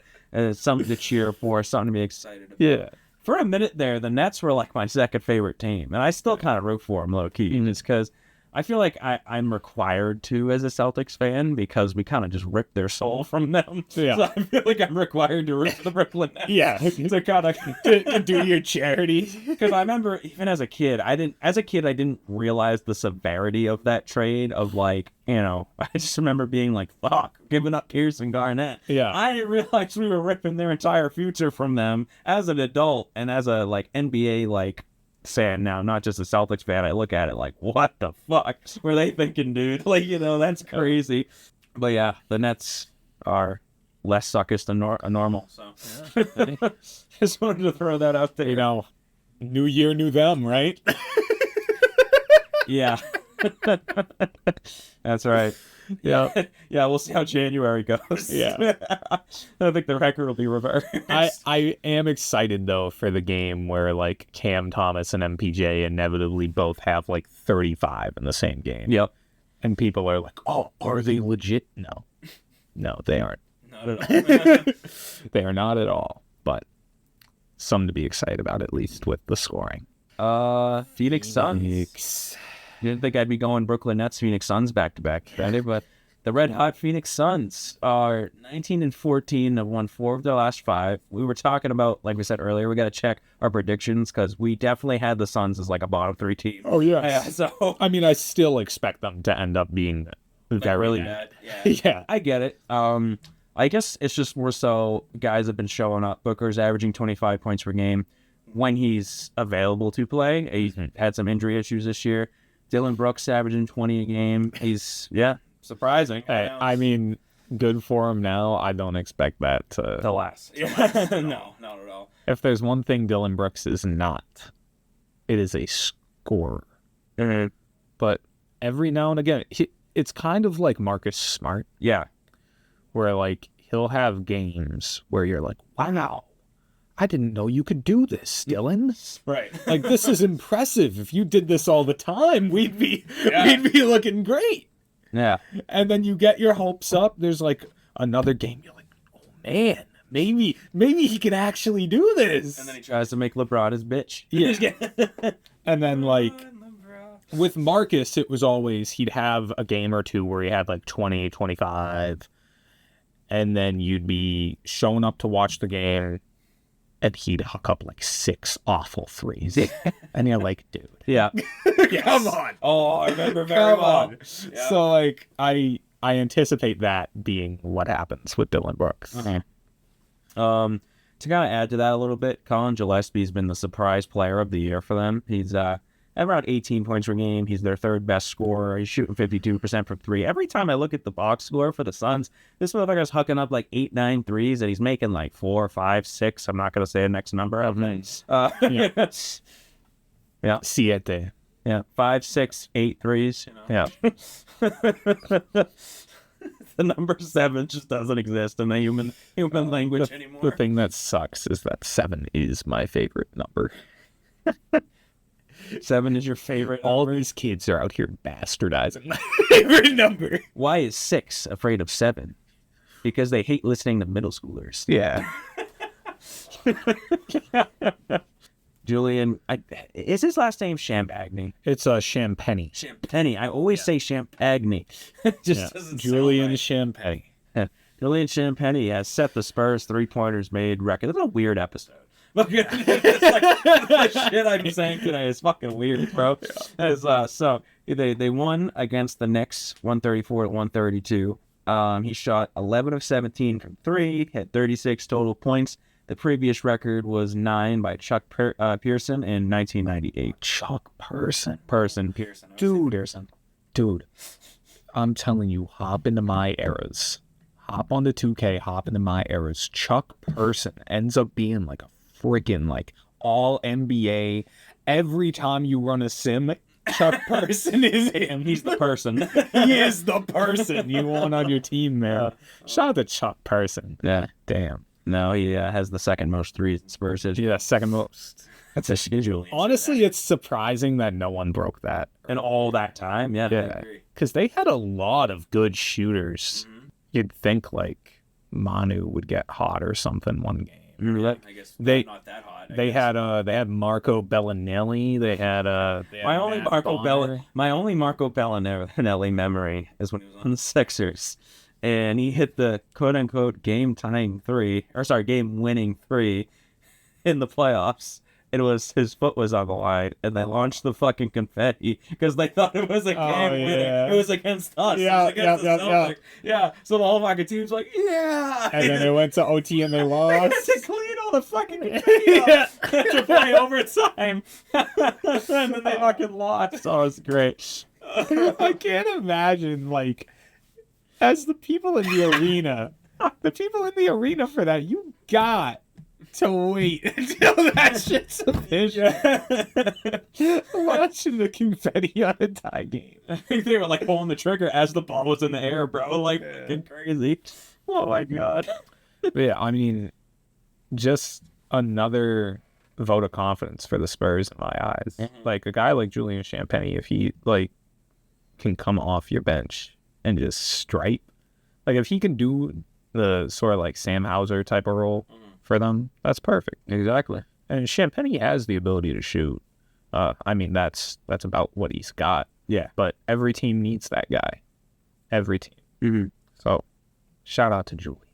[SPEAKER 2] Something to cheer for, something to be excited about.
[SPEAKER 1] Yeah.
[SPEAKER 2] For a minute there, the Nets were like my second favorite team, and I still kind of root for them low key, just because I feel like I'm required to as a Celtics fan because we kind of just ripped their soul from them.
[SPEAKER 1] Yeah.
[SPEAKER 2] So I feel like I'm required to root for the Brooklyn Nets.
[SPEAKER 1] Yeah.
[SPEAKER 2] To kind of
[SPEAKER 1] to do your charity.
[SPEAKER 2] Because I remember even as a kid, I didn't realize the severity of that trade of like, I just remember being like, fuck, giving up Pierce and Garnett.
[SPEAKER 1] Yeah.
[SPEAKER 2] I didn't realize we were ripping their entire future from them as an adult and as a like NBA like fan now, not just a Celtics fan. I look at it like, what the fuck were they thinking, dude? Like, that's crazy. But yeah, the Nets are less suckers than normal. So just wanted to throw that out there.
[SPEAKER 1] New year, new them, right?
[SPEAKER 2] Yeah. That's right.
[SPEAKER 1] Yeah.
[SPEAKER 2] Yeah, we'll see how January goes.
[SPEAKER 1] Yeah.
[SPEAKER 2] I think the record will be reversed.
[SPEAKER 1] I am excited, though, for the game where, like, Cam Thomas and MPJ inevitably both have, like, 35 in the same game.
[SPEAKER 2] Yep.
[SPEAKER 1] And people are like, oh, are they legit? No. No, they aren't.
[SPEAKER 2] Not at all.
[SPEAKER 1] They are not at all. But something to be excited about, at least, with the scoring.
[SPEAKER 2] Phoenix Suns. Didn't think I'd be going Brooklyn Nets, Phoenix Suns back-to-back, but the red-hot Phoenix Suns are 19-14, have won 4 of their last 5. We were talking about, like we said earlier, we got to check our predictions because we definitely had the Suns as like a bottom 3 team.
[SPEAKER 1] Oh, yeah.
[SPEAKER 2] Yeah, so
[SPEAKER 1] I mean, I still expect them to end up being very
[SPEAKER 2] really
[SPEAKER 1] bad.
[SPEAKER 2] bad. Yeah.
[SPEAKER 1] Yeah.
[SPEAKER 2] I get it. I guess it's just more so guys have been showing up. Booker's averaging 25 points per game when he's available to play. He's had some injury issues this year. Dylan Brooks averaging 20 a game. He's, surprising.
[SPEAKER 1] Hey, I mean, good for him now. I don't expect that to
[SPEAKER 2] last. No, not at all.
[SPEAKER 1] If there's one thing Dylan Brooks is not, it is a scorer.
[SPEAKER 2] Mm-hmm.
[SPEAKER 1] But every now and again, it's kind of like Marcus Smart.
[SPEAKER 2] Yeah.
[SPEAKER 1] Where, like, he'll have games where you're like, wow, I didn't know you could do this, Dylan.
[SPEAKER 2] Right.
[SPEAKER 1] Like, this is impressive. If you did this all the time, we'd be looking great.
[SPEAKER 2] Yeah.
[SPEAKER 1] And then you get your hopes up. There's like another game. You're like, oh man, maybe he can actually do this.
[SPEAKER 2] And then he tries to make LeBron his bitch.
[SPEAKER 1] Yeah. And then like with Marcus, it was always he'd have a game or two where he had like 20, 25. And then you'd be showing up to watch the game. And he'd hook up like 6 awful threes. And you're like, dude.
[SPEAKER 2] Yeah.
[SPEAKER 1] Yes. Come on.
[SPEAKER 2] Oh, I remember very well.
[SPEAKER 1] Yeah. So, like, I anticipate that being what happens with Dylan Brooks.
[SPEAKER 2] Okay. To kind of add to that a little bit, Colin Gillespie's been the surprise player of the year for them. He's at around 18 points per game. He's their 3rd best scorer. He's shooting 52% from 3. Every time I look at the box score for the Suns, this motherfucker's hooking up like 8, 9 threes, and he's making like 4, 5, 6. I'm not going to say the next number.
[SPEAKER 1] Nice.
[SPEAKER 2] Yeah.
[SPEAKER 1] Siete.
[SPEAKER 2] Yeah. 5, 6, 8 threes.
[SPEAKER 1] Yeah.
[SPEAKER 2] The number 7 just doesn't exist in the human language anymore.
[SPEAKER 1] The thing that sucks is that 7 is my favorite number.
[SPEAKER 2] 7 is your favorite.
[SPEAKER 1] All these kids are out here bastardizing my favorite number.
[SPEAKER 2] Why is 6 afraid of 7? Because they hate listening to middle schoolers.
[SPEAKER 1] Yeah.
[SPEAKER 2] Julian, is his last name Champagnie?
[SPEAKER 1] It's Champagnie.
[SPEAKER 2] Champagnie. I always say Champagnie. Just doesn't
[SPEAKER 1] Julian
[SPEAKER 2] sound
[SPEAKER 1] Champagnie.
[SPEAKER 2] right. Julian Champagnie has set the Spurs 3-pointers made record. It's a weird episode. It's like, the shit I'm saying today is fucking weird, bro. So they won against the Knicks 134-132. He shot 11 of 17 from 3, had 36 total points. The previous record was 9 by Chuck Pearson in 1998.
[SPEAKER 1] Chuck Pearson.
[SPEAKER 2] Pearson.
[SPEAKER 1] Dude, I'm telling you, hop into my eras. Hop onto 2K, hop into my eras. Chuck Pearson ends up being like a freaking like all NBA. Every time you run a sim, Chuck Pearson is him.
[SPEAKER 2] He's the person.
[SPEAKER 1] He is the person you want on your team, man. Shout out to Chuck Pearson.
[SPEAKER 2] Yeah.
[SPEAKER 1] Damn.
[SPEAKER 2] No, he has the second most threes in Spurs history.
[SPEAKER 1] Yeah, second most.
[SPEAKER 2] That's a schedule.
[SPEAKER 1] Honestly, it's surprising that no one broke that.
[SPEAKER 2] And all that time, yeah.
[SPEAKER 1] Because they had a lot of good shooters. Mm-hmm. You'd think like Manu would get hot or something one game.
[SPEAKER 2] I guess not that hot.
[SPEAKER 1] They had Marco Bellinelli. They had
[SPEAKER 2] my only Marco Bellinelli memory is when he was on the Sixers, and he hit the quote unquote game winning three in the playoffs. It was his foot was on the line, and they launched the fucking confetti because they thought it was a game winning. It was against us. Yeah. So the whole fucking team's like, yeah.
[SPEAKER 1] And then they went to OT and they lost.
[SPEAKER 2] To clean all the fucking confetti up to play overtime. And then they fucking lost. Oh, it's great.
[SPEAKER 1] I can't imagine, like, as the people in the arena for that, you got to wait until that shit's official. Watching the confetti on a tie game.
[SPEAKER 2] I think they were like pulling the trigger as the ball was in the air, bro. Like, fucking crazy. Oh my god.
[SPEAKER 1] Yeah, I mean, just another vote of confidence for the Spurs in my eyes. Mm-hmm. Like a guy like Julian Champagnie, if he like can come off your bench and just stripe, like if he can do the sort of like Sam Hauser type of role for them, that's perfect.
[SPEAKER 2] Exactly.
[SPEAKER 1] And Champagnie has the ability to shoot. I mean, that's about what he's got.
[SPEAKER 2] Yeah.
[SPEAKER 1] But every team needs that guy. Every team.
[SPEAKER 2] Mm-hmm.
[SPEAKER 1] So, shout out to Julian.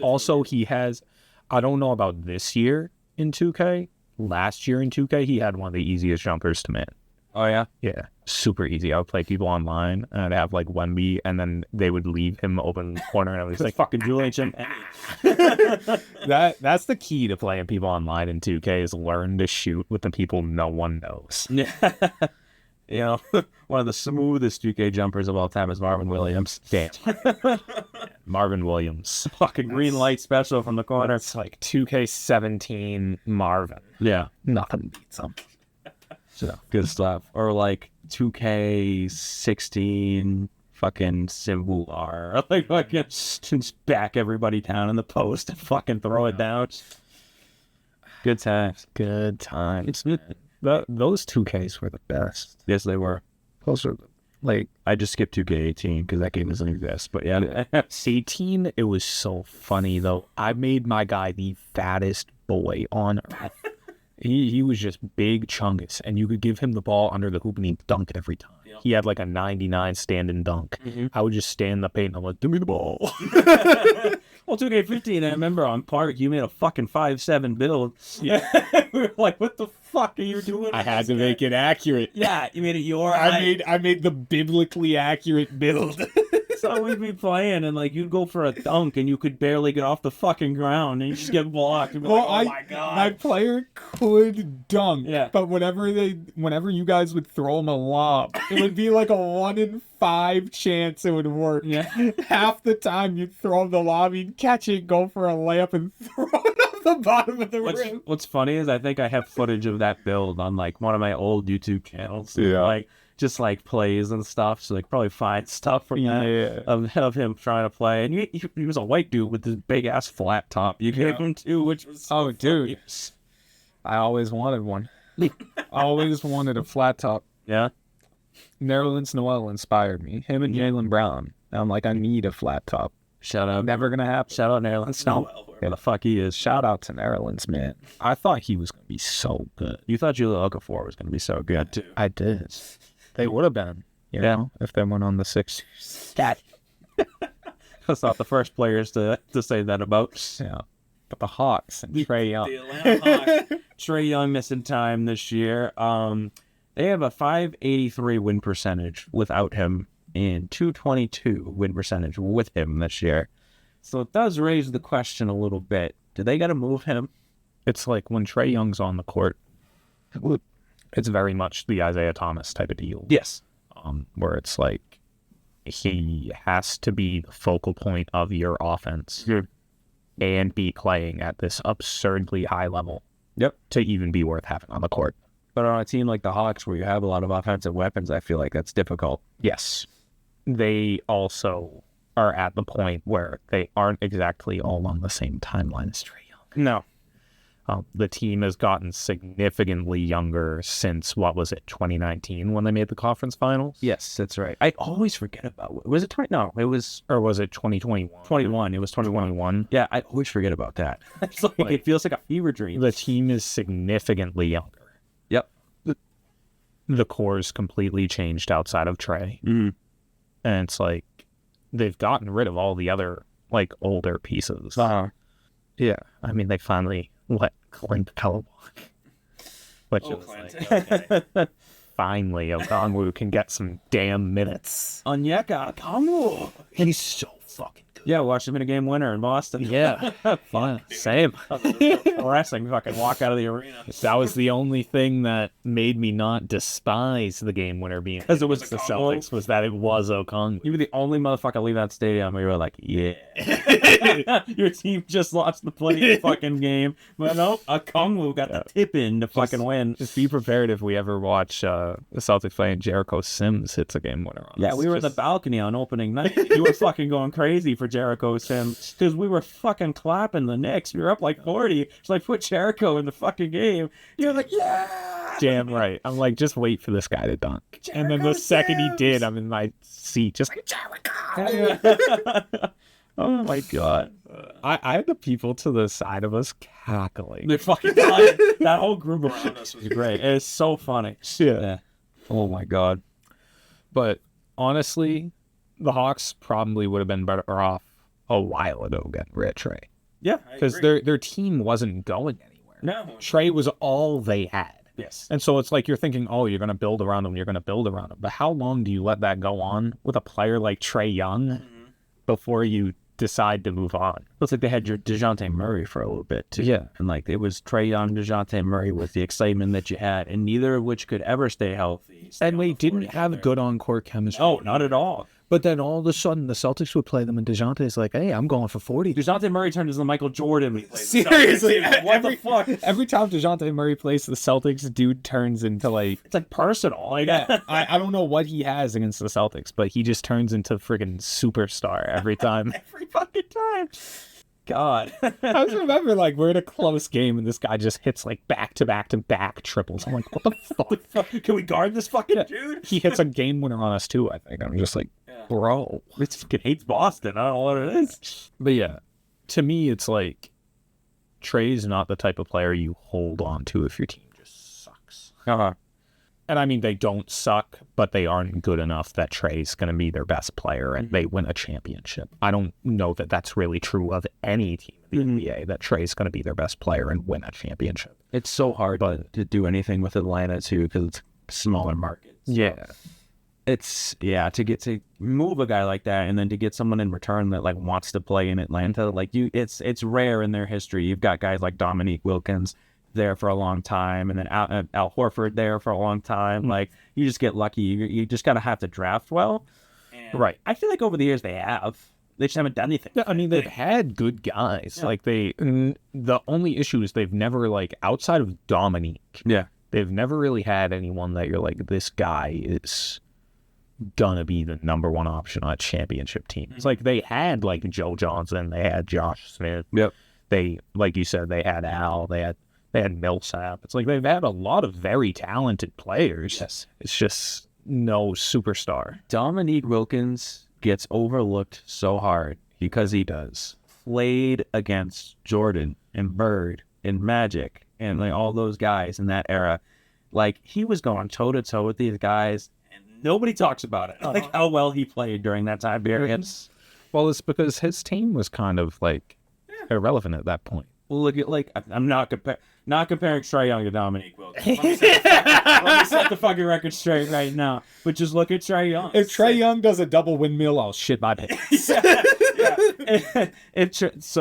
[SPEAKER 1] Also, he has, I don't know about this year in 2K. Last year in 2K, he had one of the easiest jumpers to man.
[SPEAKER 2] Oh, yeah?
[SPEAKER 1] Yeah. Super easy. I would play people online, and I'd have, like, Wemby, and then they would leave him open in the corner, and I was like,
[SPEAKER 2] fucking Julian Champagnie.
[SPEAKER 1] That's the key to playing people online in 2K is learn to shoot with the people no one knows.
[SPEAKER 2] Yeah. You know, one of the smoothest 2K jumpers of all time is Marvin Williams.
[SPEAKER 1] Damn. Marvin Williams.
[SPEAKER 2] Fucking green light special from the corner.
[SPEAKER 1] It's like 2K17 Marvin.
[SPEAKER 2] Yeah.
[SPEAKER 1] Nothing beats him.
[SPEAKER 2] So, good stuff. Or like 2K16 fucking Simbular. Like fucking just back everybody down in the post and fucking throw it down. Good times.
[SPEAKER 1] Good times. Those 2Ks were the best.
[SPEAKER 2] Yes, they were.
[SPEAKER 1] Those were like,
[SPEAKER 2] I just skipped 2K18 because that game doesn't exist. But yeah,
[SPEAKER 1] 18, it was so funny though. I made my guy the fattest boy on earth. He was just big chungus, and you could give him the ball under the hoop and he'd dunk it every time. Yep. He had like a 99 stand and dunk. Mm-hmm. I would just stand in the paint and I'm like, give me the ball.
[SPEAKER 2] Well, 2K15, I remember on Park, you made a fucking 5'7" build. Yeah. We were like, what the fuck are you doing?
[SPEAKER 1] I had to make it accurate.
[SPEAKER 2] Yeah, you made it
[SPEAKER 1] I made the biblically accurate build.
[SPEAKER 2] So we'd be playing, and like you'd go for a dunk, and you could barely get off the fucking ground, and you just get blocked. And be like, oh my god!
[SPEAKER 1] My player could dunk,
[SPEAKER 2] yeah.
[SPEAKER 1] But whenever you guys would throw him a lob, it would be like a 1 in 5 chance it would work.
[SPEAKER 2] Yeah.
[SPEAKER 1] Half the time you'd throw him the lob, he'd catch it, go for a layup, and throw it off the bottom of the rim.
[SPEAKER 2] What's funny is I think I have footage of that build on like one of my old YouTube channels.
[SPEAKER 1] Yeah.
[SPEAKER 2] Like just like plays and stuff. So like probably find stuff from that of him trying to play. And he was a white dude with this big ass flat top you gave him too, which was so
[SPEAKER 1] dude. I always wanted one. I always wanted a flat top.
[SPEAKER 2] Yeah.
[SPEAKER 1] Nerlens Noel inspired me. Him and Jaylen Brown. I'm like, I need a flat top.
[SPEAKER 2] Shout out.
[SPEAKER 1] Never gonna happen.
[SPEAKER 2] Shout out Nerlens Noel. where the fuck he is.
[SPEAKER 1] Shout out to Maryland's man. I thought he was going to be so good.
[SPEAKER 2] You thought Julian was going to be so good, too.
[SPEAKER 1] I did. They would have been, you know, if they went on the Sixers.
[SPEAKER 2] That's not the first players to say that about.
[SPEAKER 1] Yeah. But the Hawks and Trae Young.
[SPEAKER 2] The Atlanta Hawks. Trae Young missing time this year. They have a 583 win percentage without him and 222 win percentage with him this year. So it does raise the question a little bit. Do they got to move him?
[SPEAKER 1] It's like when Trae Young's on the court, it's very much the Isaiah Thomas type of deal.
[SPEAKER 2] Yes.
[SPEAKER 1] Where it's like he has to be the focal point of your offense and be playing at this absurdly high level to even be worth having on the court.
[SPEAKER 2] But on a team like the Hawks, where you have a lot of offensive weapons, I feel like that's difficult.
[SPEAKER 1] Yes. They also are at the point where they aren't exactly all on the same timeline as Trae Young.
[SPEAKER 2] No.
[SPEAKER 1] The team has gotten significantly younger since, 2019 when they made the conference finals?
[SPEAKER 2] Yes, that's right. I always forget about was it 20? No, it was...
[SPEAKER 1] Or was it 2021?
[SPEAKER 2] 21. It was 2021. Yeah, I always forget about that. It's like, it feels like a fever dream.
[SPEAKER 1] The team is significantly younger.
[SPEAKER 2] Yep.
[SPEAKER 1] The core's completely changed outside of Trae.
[SPEAKER 2] Mm-hmm.
[SPEAKER 1] And it's like, they've gotten rid of all the other, like, older pieces. Yeah. I mean, they finally let Clint Capella walk. Which is like, okay. Finally, Okongwu can get some damn minutes.
[SPEAKER 2] Onyeka Okongwu.
[SPEAKER 1] He's so fucking good.
[SPEAKER 2] Yeah, watched him in a game winner in Boston.
[SPEAKER 1] Yeah. Fun. Same.
[SPEAKER 2] Wrestling fucking walk out of the arena.
[SPEAKER 1] That was the only thing that made me not despise the game winner being
[SPEAKER 2] because it was
[SPEAKER 1] the Celtics, was that it was Okongwu.
[SPEAKER 2] You were the only motherfucker leave that stadium where you were like, yeah. Your team just lost the play fucking game. But no, Okongwu got the tip in to fucking win.
[SPEAKER 1] Just be prepared if we ever watch the Celtics playing Jericho Sims hits a game winner on us.
[SPEAKER 2] Yeah, we were in the balcony on opening night. You were fucking going crazy for Jericho Sims because we were fucking clapping the Knicks. We were up like 40. It's like, put Jericho in the fucking game. You're like, yeah.
[SPEAKER 1] Damn right. I'm like, just wait for this guy to dunk. Jericho and then the second he did, I'm in my seat, just like, Jericho. Oh my god. I had the people to the side of us cackling.
[SPEAKER 2] They're fucking dying. That whole group around us was great. It's so funny.
[SPEAKER 1] Yeah.
[SPEAKER 2] Oh my god.
[SPEAKER 1] But honestly, the Hawks probably would have been better off a while ago getting rid of Trae.
[SPEAKER 2] Yeah,
[SPEAKER 1] because their team wasn't going anywhere.
[SPEAKER 2] No.
[SPEAKER 1] Trae was all they had.
[SPEAKER 2] Yes.
[SPEAKER 1] And so it's like you're thinking, oh, you're going to build around him, But how long do you let that go on with a player like Trae Young before you decide to move on?
[SPEAKER 2] Looks like they had your DeJounte Murray for a little bit, too.
[SPEAKER 1] Yeah.
[SPEAKER 2] And like it was Trae Young, DeJounte Murray was the excitement that you had, and neither of which could ever stay healthy.
[SPEAKER 1] And they didn't have good on-court chemistry.
[SPEAKER 2] Oh, not at all.
[SPEAKER 1] But then all of a sudden, the Celtics would play them, and DeJounte's like, hey, I'm going for 40.
[SPEAKER 2] DeJounte Murray turned into Michael Jordan when he played.
[SPEAKER 1] Seriously.
[SPEAKER 2] What the fuck?
[SPEAKER 1] Every time DeJounte Murray plays the Celtics, dude turns into like...
[SPEAKER 2] It's like personal. Like,
[SPEAKER 1] I don't know what he has against the Celtics, but he just turns into friggin' superstar every time.
[SPEAKER 2] Every fucking time. God.
[SPEAKER 1] I just remember, like, we're in a close game, and this guy just hits, like, back-to-back-to-back triples. I'm like, what the fuck?
[SPEAKER 2] Can we guard this fucking dude?
[SPEAKER 1] He hits a game winner on us, too, I think. I'm just like, bro.
[SPEAKER 2] This fucking hates Boston. I don't know what it is.
[SPEAKER 1] But, yeah, to me, it's like, Trae's not the type of player you hold on to if your team just sucks. And I mean, they don't suck, but they aren't good enough that Trae's going to be their best player and they win a championship. I don't know that that's really true of any team in the NBA, that Trae's going to be their best player and win a championship.
[SPEAKER 2] It's so hard to do anything with Atlanta, too, because it's smaller markets.
[SPEAKER 1] Yeah.
[SPEAKER 2] It's, to move a guy like that and then to get someone in return that, like, wants to play in Atlanta, like, it's rare in their history. You've got guys like Dominique Wilkins there for a long time, and then Al Horford there for a long time. Like, you just get lucky. You just gotta have to draft well. And
[SPEAKER 1] right.
[SPEAKER 2] I feel like over the years they just haven't done anything.
[SPEAKER 1] Yeah, I mean, they've had good guys. Yeah. Like the only issue is they've never, like, outside of Dominique.
[SPEAKER 2] Yeah.
[SPEAKER 1] They've never really had anyone that you're like, this guy is gonna be the number one option on a championship team. It's like they had, like, Joe Johnson, they had Josh Smith.
[SPEAKER 2] Yep.
[SPEAKER 1] They, like you said, they had Al, they had Millsap. It's like they've had a lot of very talented players.
[SPEAKER 2] Yes.
[SPEAKER 1] It's just no superstar.
[SPEAKER 2] Dominique Wilkins gets overlooked so hard because he does. played against Jordan and Bird and Magic and like all those guys in that era. Like, he was going toe to toe with these guys, and nobody talks about it. Like how well he played during that time period.
[SPEAKER 1] Well, it's because his team was kind of like irrelevant at that point.
[SPEAKER 2] Well, look at, like, I'm not comparing Trae Young to Dominique Wilkins. Let me set the fucking record straight right now. But just look at Trae Young.
[SPEAKER 1] If Trae Young does a double windmill, I'll shit my pants.
[SPEAKER 2] So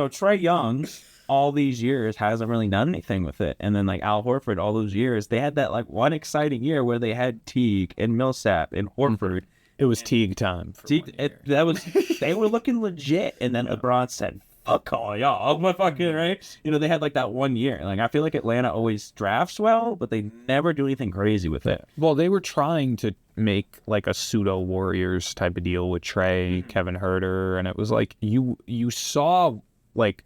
[SPEAKER 2] Trae Young, all these years, hasn't really done anything with it. And then, like, Al Horford, all those years, they had that, like, one exciting year where they had Teague and Millsap and Horford.
[SPEAKER 1] It was Teague time.
[SPEAKER 2] They were looking legit. And then LeBron said, fuck all y'all, my fucking, right? You know, they had like that 1 year. Like, I feel like Atlanta always drafts well, but they never do anything crazy with it.
[SPEAKER 1] Well, they were trying to make like a pseudo Warriors type of deal with Trae, Kevin Huerter, and it was like you saw like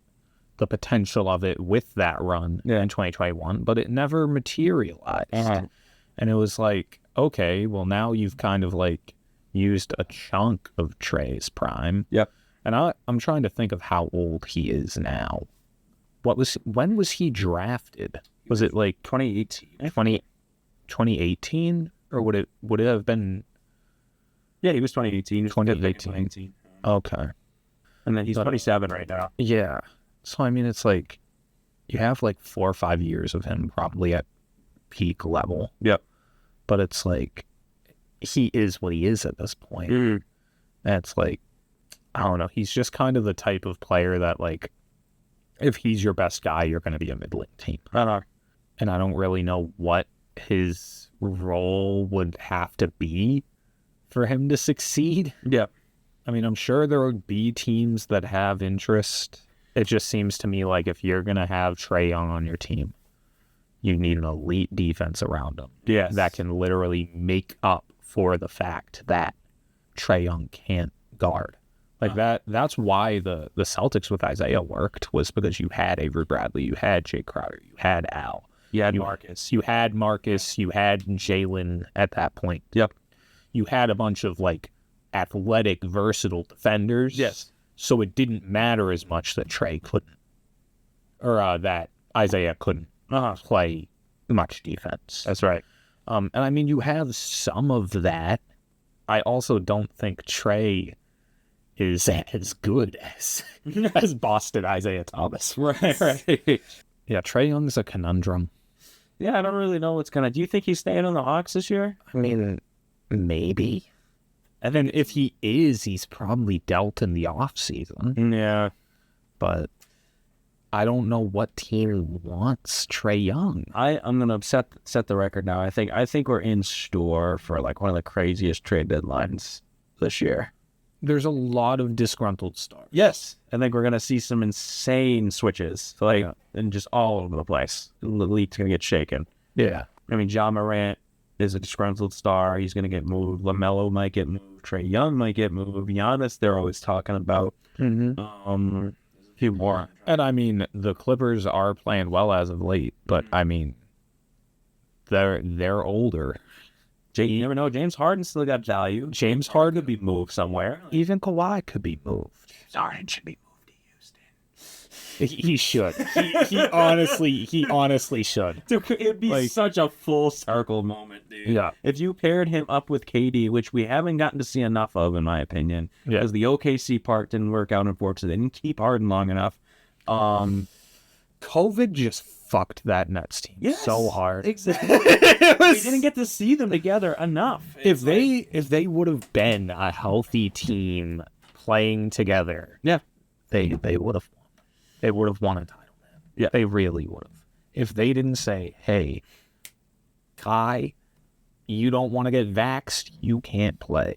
[SPEAKER 1] the potential of it with that run in 2021, but it never materialized. And it was like, okay, well, now you've kind of like used a chunk of Trae's prime.
[SPEAKER 2] Yep.
[SPEAKER 1] And I'm trying to think of how old he is now. When was he drafted? Was it like
[SPEAKER 2] 2018?
[SPEAKER 1] 2018? Or would it have been?
[SPEAKER 2] Yeah, he was 2018.
[SPEAKER 1] 2018. Okay.
[SPEAKER 2] And then he's 27 right now.
[SPEAKER 1] Yeah. So, I mean, it's like you have like 4 or 5 years of him probably at peak level.
[SPEAKER 2] Yep.
[SPEAKER 1] But it's like he is what he is at this point.
[SPEAKER 2] Mm.
[SPEAKER 1] That's like, I don't know. He's just kind of the type of player that, like, if he's your best guy, you're going to be a middling team.
[SPEAKER 2] I know.
[SPEAKER 1] And I don't really know what his role would have to be for him to succeed.
[SPEAKER 2] Yeah.
[SPEAKER 1] I mean, I'm sure there would be teams that have interest. It just seems to me like if you're going to have Trae Young on your team, you need an elite defense around him.
[SPEAKER 2] Yes.
[SPEAKER 1] That can literally make up for the fact that Trae Young can't guard. Like that's why the Celtics with Isaiah worked, was because you had Avery Bradley, you had Jay Crowder, you had Al.
[SPEAKER 2] You had
[SPEAKER 1] Marcus, you had Jalen at that point.
[SPEAKER 2] Yep.
[SPEAKER 1] You had a bunch of like athletic, versatile defenders.
[SPEAKER 2] Yes.
[SPEAKER 1] So it didn't matter as much that Trae couldn't, or that Isaiah couldn't play much defense.
[SPEAKER 2] That's right.
[SPEAKER 1] And I mean, you have some of that. I also don't think Trae is as good as Boston Isaiah Thomas.
[SPEAKER 2] Right.
[SPEAKER 1] Yeah, Trae Young's a conundrum.
[SPEAKER 2] Yeah, I don't really know what's gonna. Do you think he's staying on the Hawks this year?
[SPEAKER 1] I mean, maybe. And then if he is, he's probably dealt in the offseason.
[SPEAKER 2] Yeah.
[SPEAKER 1] But I don't know what team wants Trae Young.
[SPEAKER 2] I'm gonna set the record now. I think we're in store for like one of the craziest trade deadlines this year.
[SPEAKER 1] There's a lot of disgruntled stars.
[SPEAKER 2] Yes. I think we're going to see some insane switches, like, and just all over the place. The league's going to get shaken.
[SPEAKER 1] Yeah.
[SPEAKER 2] I mean, Ja Morant is a disgruntled star. He's going to get moved. LaMelo might get moved. Trae Young might get moved. Giannis, they're always talking about.
[SPEAKER 1] Mm-hmm.
[SPEAKER 2] A few more.
[SPEAKER 1] And I mean, the Clippers are playing well as of late, but I mean, they're older.
[SPEAKER 2] You never know. James Harden still got value. James Harden could be moved somewhere.
[SPEAKER 1] Even Kawhi could be moved.
[SPEAKER 2] Harden should be moved to Houston.
[SPEAKER 1] He should. He honestly should.
[SPEAKER 2] Dude, it'd be like, such a full circle moment, dude.
[SPEAKER 1] Yeah.
[SPEAKER 2] If you paired him up with KD, which we haven't gotten to see enough of, in my opinion, because the OKC part didn't work out, unfortunately. They didn't keep Harden long enough.
[SPEAKER 1] COVID just fucked that Nets team so hard.
[SPEAKER 2] Exactly. We didn't get to see them together enough.
[SPEAKER 1] If they would have been a healthy team playing together, they would have won. They would have won a title, man. Yeah, they really would have. If they didn't say, "Hey, Kai, you don't want to get vaxxed, you can't play."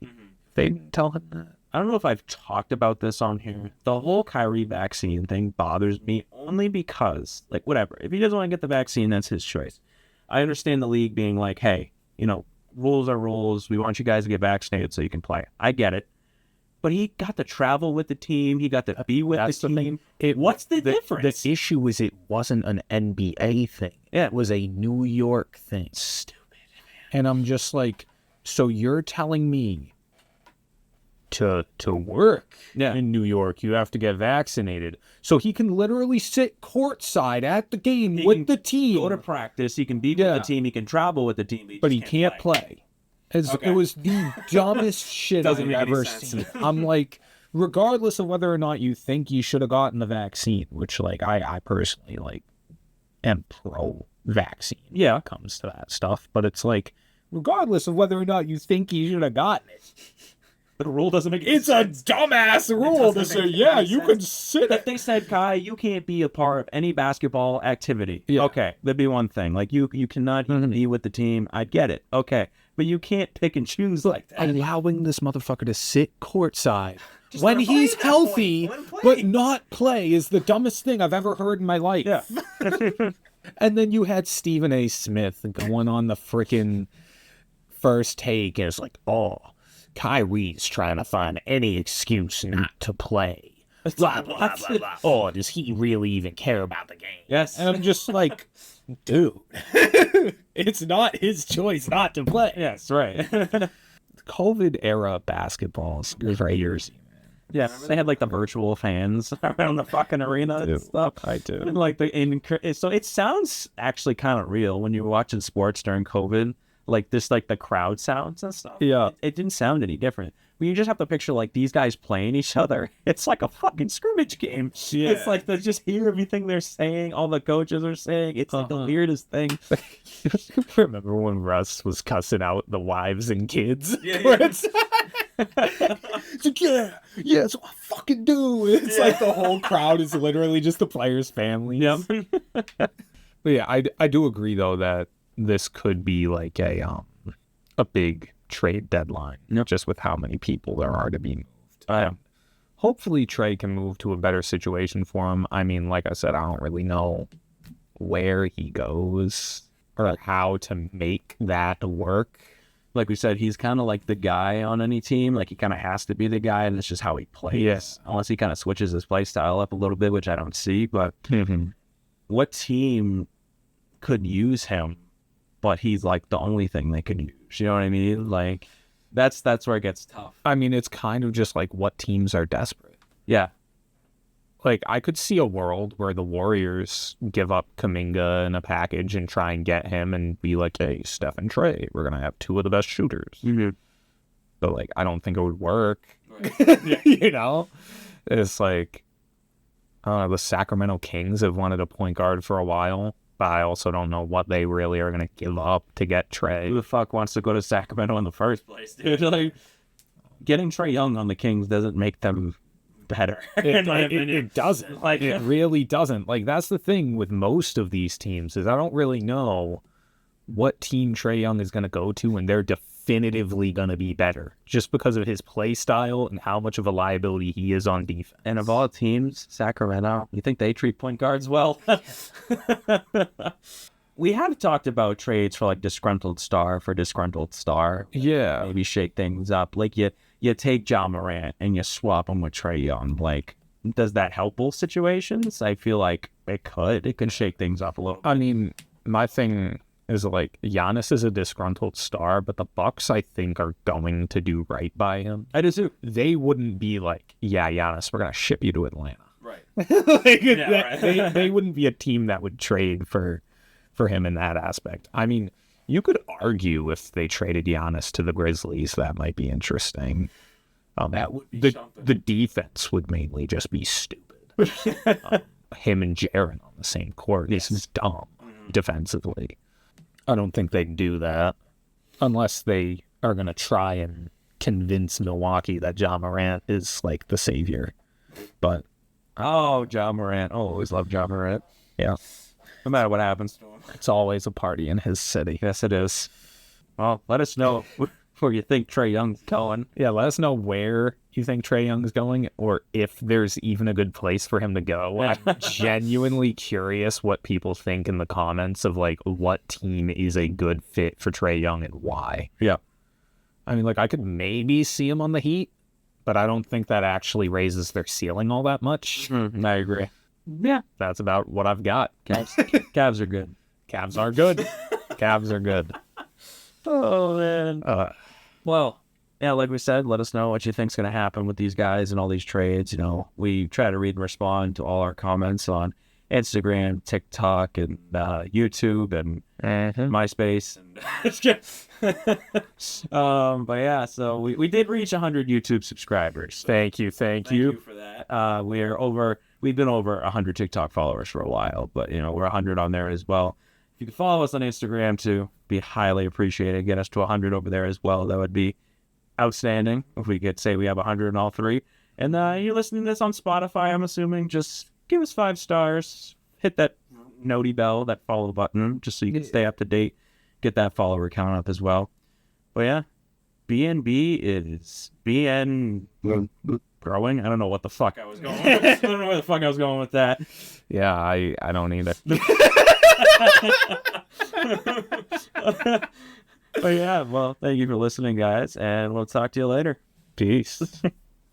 [SPEAKER 1] They didn't tell him that.
[SPEAKER 2] I don't know if I've talked about this on here. The whole Kyrie vaccine thing bothers me only because, like, whatever. If he doesn't want to get the vaccine, that's his choice. I understand the league being like, hey, you know, rules are rules. We want you guys to get vaccinated so you can play. I get it. But he got to travel with the team. He got to be with the team. What's the difference?
[SPEAKER 1] The issue is it wasn't an NBA thing.
[SPEAKER 2] Yeah.
[SPEAKER 1] It was a New York thing.
[SPEAKER 2] Stupid, man.
[SPEAKER 1] And I'm just like, so you're telling me to work in New York, you have to get vaccinated. So he can literally sit courtside at the game with the team.
[SPEAKER 2] Go to practice. He can be with the team. He can travel with the team.
[SPEAKER 1] But he can't play. It was the dumbest shit I've ever seen. I'm like, regardless of whether or not you think you should have gotten the vaccine, which, like, I personally, like, am pro-vaccine when it comes to that stuff. But it's like, regardless of whether or not you think you should have gotten it,
[SPEAKER 2] the rule doesn't make
[SPEAKER 1] sense. It's a dumbass rule to say, you can sit.
[SPEAKER 2] If they said, Kai, you can't be a part of any basketball activity. Yeah. Okay, that'd be one thing. Like, you cannot be with the team. I'd get it. Okay. But you can't pick and choose like that.
[SPEAKER 1] Allowing this motherfucker to sit courtside when he's healthy, but not play is the dumbest thing I've ever heard in my life.
[SPEAKER 2] Yeah.
[SPEAKER 1] And then you had Stephen A. Smith going on the freaking First Take, and it's like, Kyrie's trying to find any excuse not to play. Blah, blah, blah, blah. Oh, does he really even care about the game?
[SPEAKER 2] Yes.
[SPEAKER 1] And I'm just like, dude, it's not his choice not to play.
[SPEAKER 2] Yes, right.
[SPEAKER 1] COVID era basketball is crazy, man.
[SPEAKER 2] Yeah, they had like the virtual fans around the fucking arena and stuff.
[SPEAKER 1] I do.
[SPEAKER 2] And like so it sounds actually kind of real when you're watching sports during COVID. Like this, like the crowd sounds and stuff.
[SPEAKER 1] Yeah.
[SPEAKER 2] It didn't sound any different. But you just have to picture like these guys playing each other. It's like a fucking scrimmage game. Yeah. It's like they just hear everything they're saying. All the coaches are saying. It's like the weirdest thing.
[SPEAKER 1] Remember when Russ was cussing out the wives and kids?
[SPEAKER 2] Yeah.
[SPEAKER 1] It's like, yeah, that's what I fucking do. It's like the whole crowd is literally just the players' families.
[SPEAKER 2] Yep.
[SPEAKER 1] But yeah, I do agree though that this could be like a big trade deadline, just with how many people there are to be moved. Hopefully Trae can move to a better situation for him. I mean, like I said, I don't really know where he goes or how to make that work.
[SPEAKER 2] Like we said, he's kind of like the guy on any team. Like he kind of has to be the guy, and it's just how he plays.
[SPEAKER 1] Yes.
[SPEAKER 2] Unless he kind of switches his play style up a little bit, which I don't see. But what team could use him? But he's like the only thing they could use. You know what I mean? Like that's where it gets tough.
[SPEAKER 1] I mean, it's kind of just like what teams are desperate.
[SPEAKER 2] Yeah.
[SPEAKER 1] Like I could see a world where the Warriors give up Kuminga in a package and try and get him and be like, hey, Steph and Trae, we're going to have two of the best shooters.
[SPEAKER 2] Mm-hmm.
[SPEAKER 1] But like, I don't think it would work.
[SPEAKER 2] Right.
[SPEAKER 1] You know? It's like, I don't know, the Sacramento Kings have wanted a point guard for a while. But I also don't know what they really are going to give up to get Trae.
[SPEAKER 2] Who the fuck wants to go to Sacramento in the first place, dude? Like, getting Trae Young on the Kings doesn't make them better.
[SPEAKER 1] It doesn't. Like, it really doesn't. Like, that's the thing with most of these teams is I don't really know what team Trae Young is going to go to, and they're definitively going to be better just because of his play style and how much of a liability he is on defense.
[SPEAKER 2] And of all teams, Sacramento, you think they treat point guards well? We have talked about trades for like disgruntled star.
[SPEAKER 1] Yeah.
[SPEAKER 2] Maybe shake things up. Like you take Ja Morant and you swap him with Trae Young. Like, does that help both situations? I feel like it could. It could shake things up a little.
[SPEAKER 1] I mean, my thing is like Giannis is a disgruntled star, but the Bucks, I think, are going to do right by him.
[SPEAKER 2] I do too.
[SPEAKER 1] They wouldn't be like, yeah, Giannis, we're going to ship you to Atlanta.
[SPEAKER 2] Right.
[SPEAKER 1] Right. They wouldn't be a team that would trade for him in that aspect. I mean, you could argue if they traded Giannis to the Grizzlies, that might be interesting.
[SPEAKER 2] That would be something.
[SPEAKER 1] The defense would mainly just be stupid. Him and Jaren on the same court. This is dumb defensively. I don't think they'd do that unless they are going to try and convince Milwaukee that Ja Morant is like the savior. But
[SPEAKER 2] Ja Morant. Oh, always love Ja Morant.
[SPEAKER 1] Yeah.
[SPEAKER 2] No matter what happens to him.
[SPEAKER 1] It's always a party in his city.
[SPEAKER 2] Yes, it is. Well, let us know where you think Trae Young's going.
[SPEAKER 1] Yeah, let us know where you think Trae Young's going or if there's even a good place for him to go. I'm genuinely curious what people think in the comments of like what team is a good fit for Trae Young and why.
[SPEAKER 2] Yeah.
[SPEAKER 1] I mean, like I could maybe see him on the Heat, but I don't think that actually raises their ceiling all that much.
[SPEAKER 2] I agree.
[SPEAKER 1] Yeah. That's about what I've got.
[SPEAKER 2] Cavs are good.
[SPEAKER 1] Cavs are good. Cavs are good.
[SPEAKER 2] Oh, man. Well, yeah, like we said, let us know what you think's going to happen with these guys and all these trades. You know, we try to read and respond to all our comments on Instagram, TikTok, and YouTube, and MySpace. And but yeah, so we did reach 100 YouTube subscribers. So
[SPEAKER 1] Thank you
[SPEAKER 2] thank you for that. We've been over 100 TikTok followers for a while, but you know, we're 100 on there as well. If you could follow us on Instagram too, be highly appreciated. Get us to 100 over there as well. That would be outstanding if we could say we have 100 in all three. And you're listening to this on Spotify, I'm assuming. Just give us 5 stars. Hit that noti bell, that follow button, just so you can stay up to date. Get that follower count up as well. But yeah, BNB is BN growing. I don't know what the fuck I was going with. I don't know where the fuck I was going with that.
[SPEAKER 1] Yeah, I don't either.
[SPEAKER 2] But yeah, well, thank you for listening, guys, and we'll talk to you later.
[SPEAKER 1] Peace.